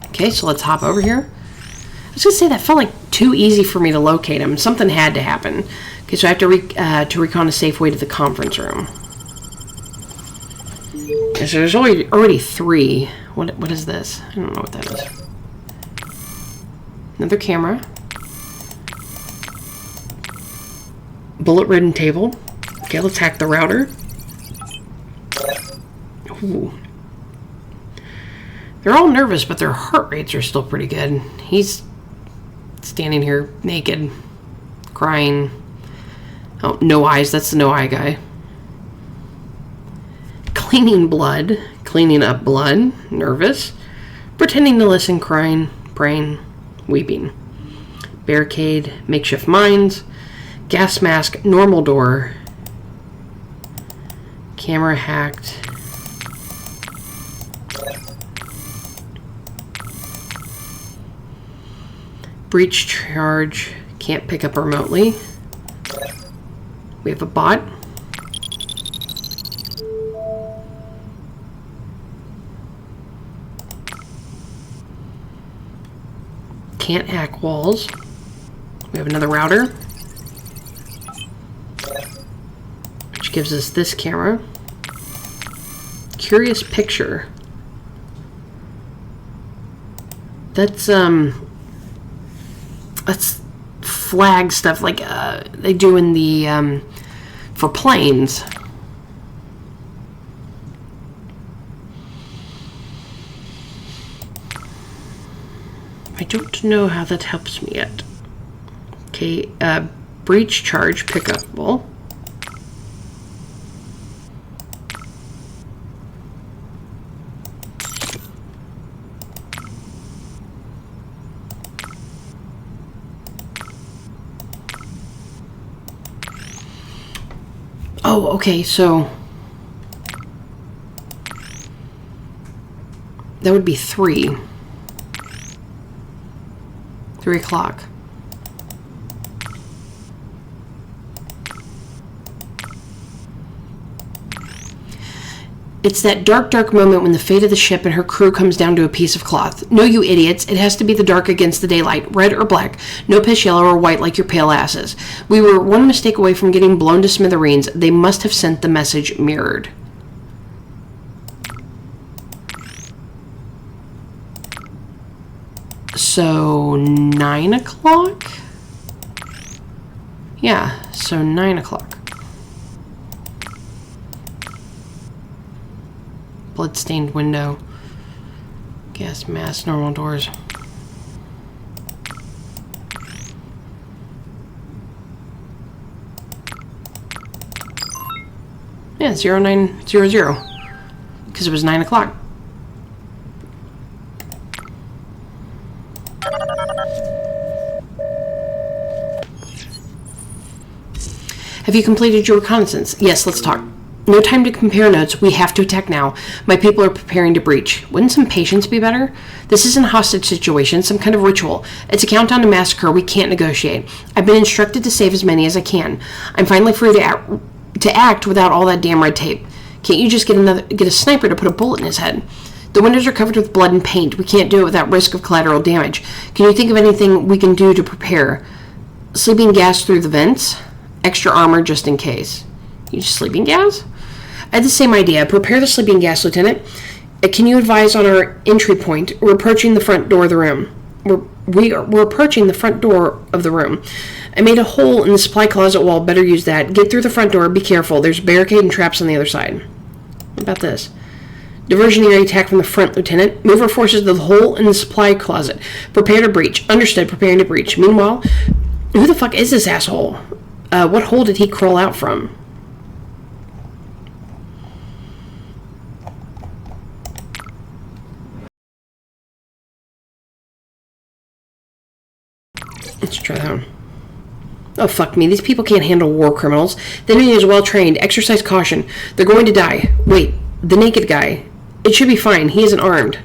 Okay, so let's hop over here. I was going to say, that felt like too easy for me to locate him. Something had to happen. Okay, so I have to recon a safe way to the conference room. Okay, so there's already 3. What is this? I don't know what that is. Another camera. Bullet-ridden table. Okay, let's hack the router. Ooh. They're all nervous, but their heart rates are still pretty good. He's standing here naked, crying. Oh, no eyes. That's the no eye guy. Cleaning blood. Cleaning up blood. Nervous. Pretending to listen, crying, praying, weeping. Barricade. Makeshift mines. Gas mask. Normal door. Camera hacked. Breach charge. Can't pick up remotely. We have a bot. Can't hack walls. We have another router. which gives us this camera. Curious picture. That's flag stuff like they do in the for planes. I don't know how that helps me yet. Okay, breach charge pickupable. Oh, okay, so that would be 3 o'clock. It's that dark moment when the fate of the ship and her crew comes down to a piece of cloth. No, you idiots, it has to be the dark against the daylight, red or black, no piss yellow or white like your pale asses. We were one mistake away from getting blown to smithereens. They must have sent the message mirrored. So 9 o'clock? Yeah, so 9 o'clock. Blood-stained window. Gas mask, normal doors. Yeah, 0900. Because it was 9 o'clock. Have you completed your reconnaissance? Yes, let's talk. No time to compare notes. We have to attack now. My people are preparing to breach. Wouldn't some patience be better? This isn't a hostage situation, some kind of ritual. It's a countdown to massacre. We can't negotiate. I've been instructed to save as many as I can. I'm finally free to act without all that damn red tape. Can't you just get a sniper to put a bullet in his head? The windows are covered with blood and paint. We can't do it without risk of collateral damage. Can you think of anything we can do to prepare? Sleeping gas through the vents? Extra armor just in case. You just sleeping gas? I had the same idea. Prepare the sleeping gas, Lieutenant. Can you advise on our entry point? We're approaching the front door of the room. We're approaching the front door of the room. I made a hole in the supply closet wall. Better use that. Get through the front door. Be careful. There's a barricade and traps on the other side. What about this? Diversionary attack from the front, Lieutenant. Move our forces to the hole in the supply closet. Prepare to breach. Understood. Preparing to breach. Meanwhile, who the fuck is this asshole? What hole did he crawl out from? Let's try that one. Oh, fuck me. These people can't handle war criminals. The enemy is well trained. Exercise caution. They're going to die. Wait, the naked guy. It should be fine. He isn't armed.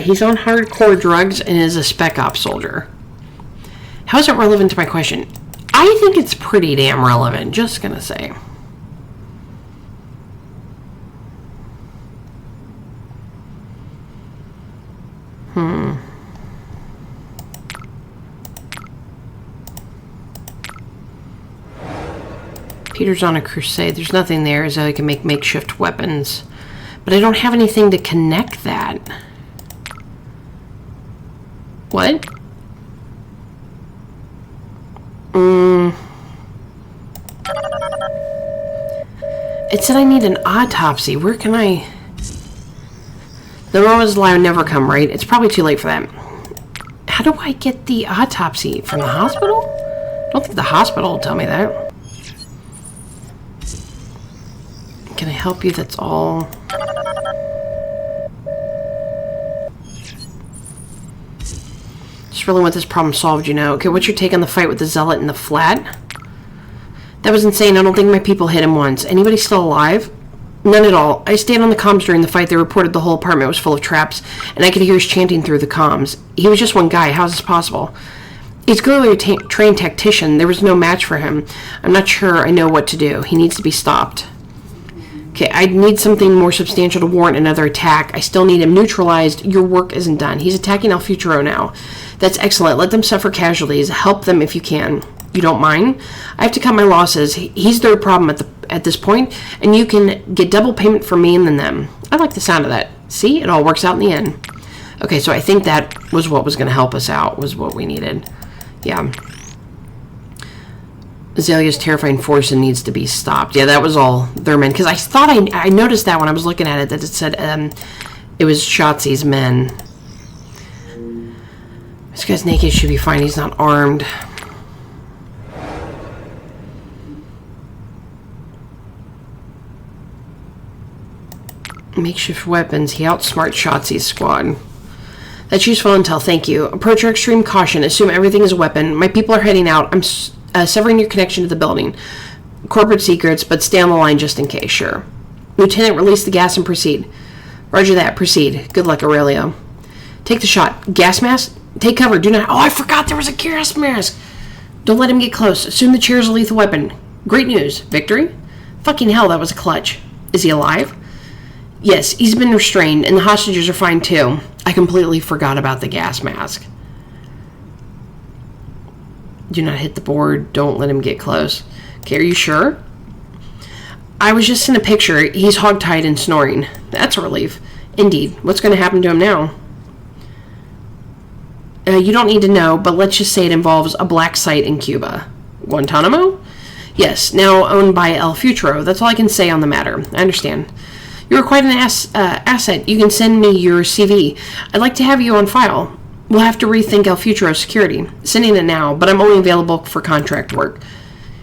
He's on hardcore drugs and is a spec ops soldier. How is it relevant to my question? I think it's pretty damn relevant, just gonna say. Peter's on a crusade. There's nothing there, so he can make makeshift weapons. But I don't have anything to connect that. What? It said I need an autopsy. Where can I... The Roma's lie would never come, right? It's probably too late for that. How do I get the autopsy? From the hospital? I don't think the hospital will tell me that. Can I help you? That's all. Just really want this problem solved, you know. Okay, what's your take on the fight with the zealot in the flat? That was insane. I don't think my people hit him once. Anybody still alive? None at all. I stayed on the comms during the fight. They reported the whole apartment was full of traps, and I could hear his chanting through the comms. He was just one guy. How is this possible? He's clearly a trained tactician. There was no match for him. I'm not sure I know what to do. He needs to be stopped. Okay, I need something more substantial to warrant another attack. I still need him neutralized. Your work isn't done. He's attacking El Futuro now. That's excellent. Let them suffer casualties. Help them if you can. You don't mind? I have to cut my losses. He's their problem at this point, and you can get double payment from me and then them. I like the sound of that. See? It all works out in the end. Okay, so I think that was what was going to help us out, was what we needed. Yeah. Azalea's terrifying force needs to be stopped. Yeah, that was all their men. Because I thought I noticed that when I was looking at it, that it said it was Shotzi's men. This guy's naked, should be fine. He's not armed. Makeshift weapons. He outsmarts Shotzi's squad. That's useful intel, thank you. Approach her extreme caution. Assume everything is a weapon. My people are heading out. I'm severing your connection to the building. Corporate secrets, but stay on the line just in case, sure. Lieutenant, release the gas and proceed. Roger that, proceed. Good luck, Aurelio. Take the shot. Gas mask? Take cover. Do not... Oh, I forgot there was a gas mask. Don't let him get close. Assume the chair is a lethal weapon. Great news. Victory? Fucking hell, that was a clutch. Is he alive? Yes, he's been restrained, and the hostages are fine too. I completely forgot about the gas mask. Do not hit the board. Don't let him get close. Okay, are you sure? I was just in a picture. He's hogtied and snoring. That's a relief. Indeed. What's going to happen to him now? You don't need to know, but let's just say it involves a black site in Cuba. Guantanamo? Yes, now owned by El Futuro. That's all I can say on the matter. I understand. You're quite an asset. You can send me your CV. I'd like to have you on file. We'll have to rethink El Futuro's security. Sending it now, but I'm only available for contract work.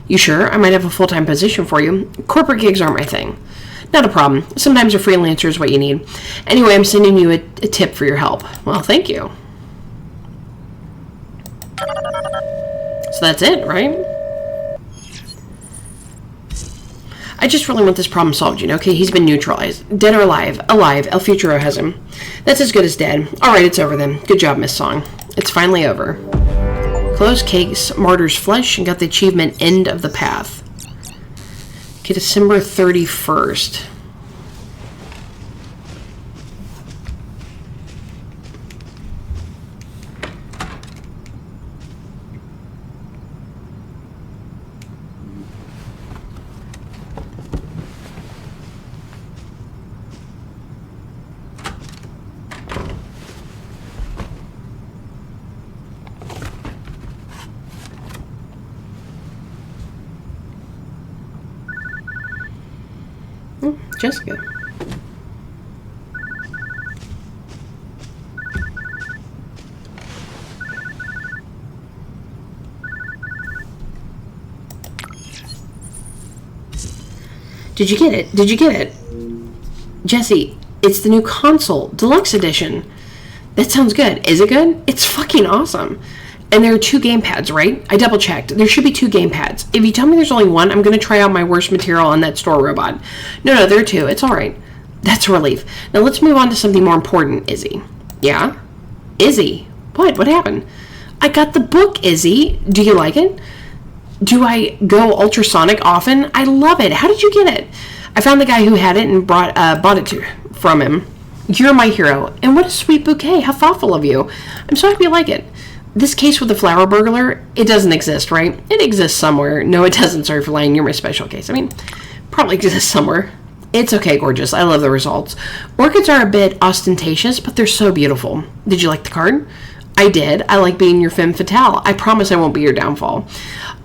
You sure? I might have a full-time position for you. Corporate gigs aren't my thing. Not a problem. Sometimes a freelancer is what you need. Anyway, I'm sending you a tip for your help. Well, thank you. So that's it, right? I just really want this problem solved, you know? Okay, he's been neutralized. Dead or alive? Alive. El Futuro has him. That's as good as dead. Alright, it's over then. Good job, Miss Song. It's finally over. Closed case, Martyr's Flesh, and got the achievement End of the Path. Okay, December 31st. Jessica. Did you get it? Did you get it? Jesse, it's the new console, deluxe edition. That sounds good. Is it good? It's fucking awesome. And there are 2 gamepads, right? I double checked. There should be 2 gamepads. If you tell me there's only one, I'm going to try out my worst material on that store robot. No, there are 2. It's all right. That's a relief. Now let's move on to something more important, Izzy. Yeah? Izzy? What? What happened? I got the book, Izzy. Do you like it? Do I go ultrasonic often? I love it. How did you get it? I found the guy who had it and bought it from him. You're my hero. And what a sweet bouquet. How thoughtful of you. I'm so happy you like it. This case with the flower burglar, it doesn't exist, right? It exists somewhere. No, it doesn't. Sorry for lying. You're my special case. I mean, probably exists somewhere. It's okay, gorgeous. I love the results. Orchids are a bit ostentatious, but they're so beautiful. Did you like the card? I did. I like being your femme fatale. I promise I won't be your downfall.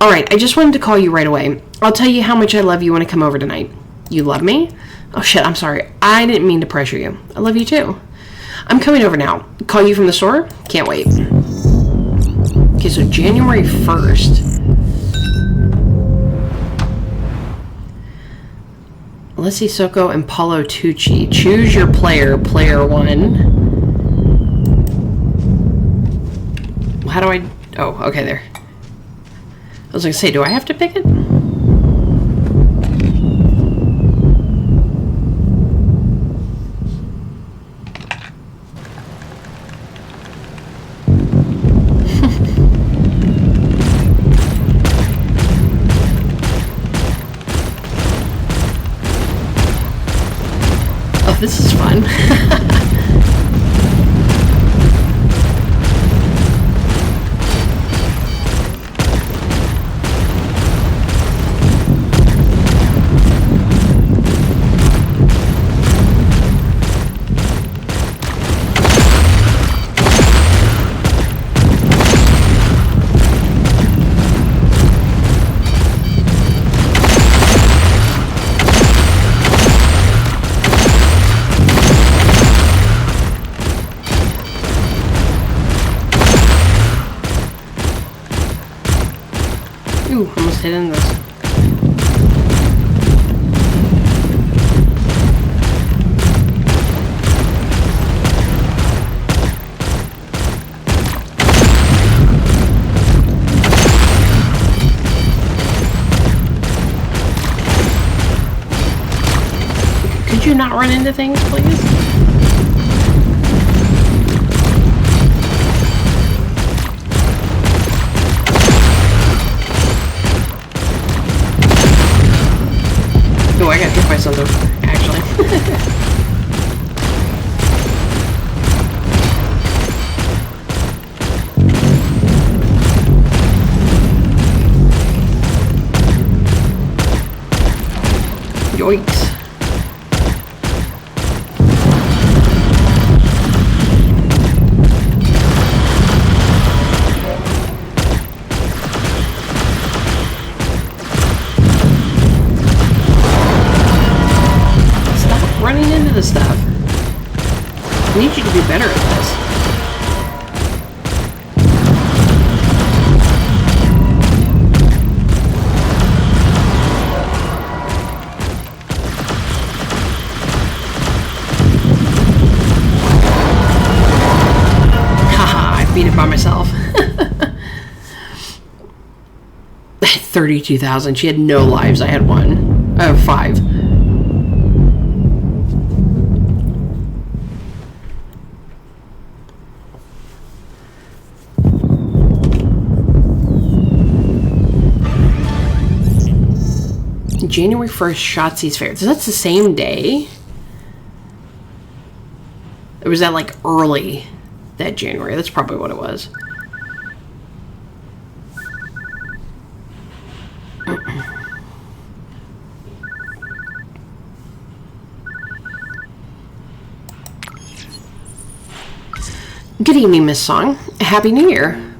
All right, I just wanted to call you right away. I'll tell you how much I love you when I come over tonight. You love me? Oh, shit, I'm sorry. I didn't mean to pressure you. I love you, too. I'm coming over now. Call you from the store? Can't wait. Okay, so January 1st. Alessi Socco and Paulo Tucci. Choose your player, player 1. How do I... Oh, okay, there. I was going to say, do I have to pick it? hit in this. Could you not run into things, please? Oh, I got hit by something, actually. Yoinks. Running into the stuff. I need you to be better at this. Haha, I beat it by myself. 32,000. She had no lives. I had one. 5. January 1st, Shotzi's Fair. So that's the same day? Or was that like early that January? That's probably what it was. Good evening, Miss Song. Happy New Year.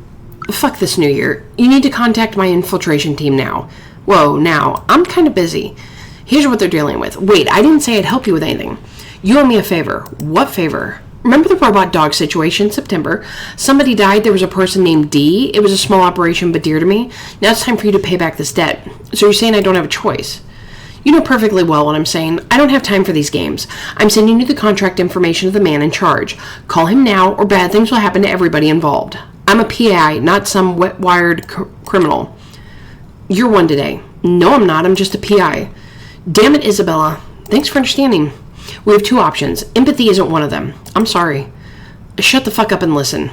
Fuck this New Year. You need to contact my infiltration team now. Whoa, now, I'm kind of busy. Here's what they're dealing with. Wait, I didn't say I'd help you with anything. You owe me a favor. What favor? Remember the robot dog situation in September? Somebody died, there was a person named D. It was a small operation, but dear to me. Now it's time for you to pay back this debt. So you're saying I don't have a choice? You know perfectly well what I'm saying. I don't have time for these games. I'm sending you the contract information of the man in charge. Call him now, or bad things will happen to everybody involved. I'm a PI, not some wet-wired criminal. You're one today. No, I'm not. I'm just a PI. Damn it, Isabella. Thanks for understanding. We have 2 options. Empathy isn't one of them. I'm sorry. Shut the fuck up and listen.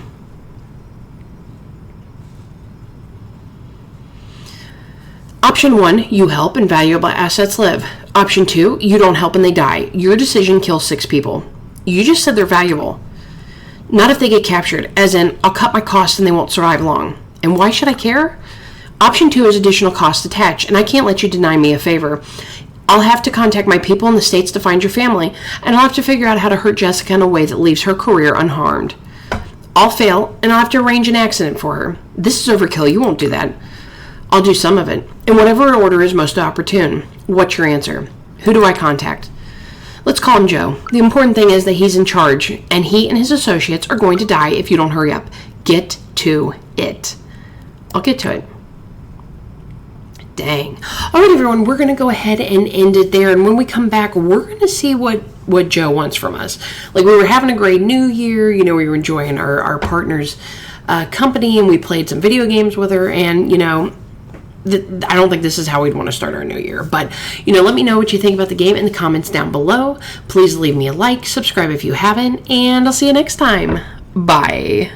Option 1, you help and valuable assets live. Option 2, you don't help and they die. Your decision kills 6 people. You just said they're valuable. Not if they get captured, as in, I'll cut my costs and they won't survive long. And why should I care? Option 2 is additional costs attached, and I can't let you deny me a favor. I'll have to contact my people in the States to find your family, and I'll have to figure out how to hurt Jessica in a way that leaves her career unharmed. I'll fail, and I'll have to arrange an accident for her. This is overkill. You won't do that. I'll do some of it, in whatever order is most opportune. What's your answer? Who do I contact? Let's call him Joe. The important thing is that he's in charge, and he and his associates are going to die if you don't hurry up. Get to it. I'll get to it. Dang. All right, everyone, we're going to go ahead and end it there. And when we come back, we're going to see what Joe wants from us. Like, we were having a great new year. You know, we were enjoying our partner's company, and we played some video games with her. And, you know, I don't think this is how we'd want to start our new year. But, you know, let me know what you think about the game in the comments down below. Please leave me a like, subscribe if you haven't, and I'll see you next time. Bye.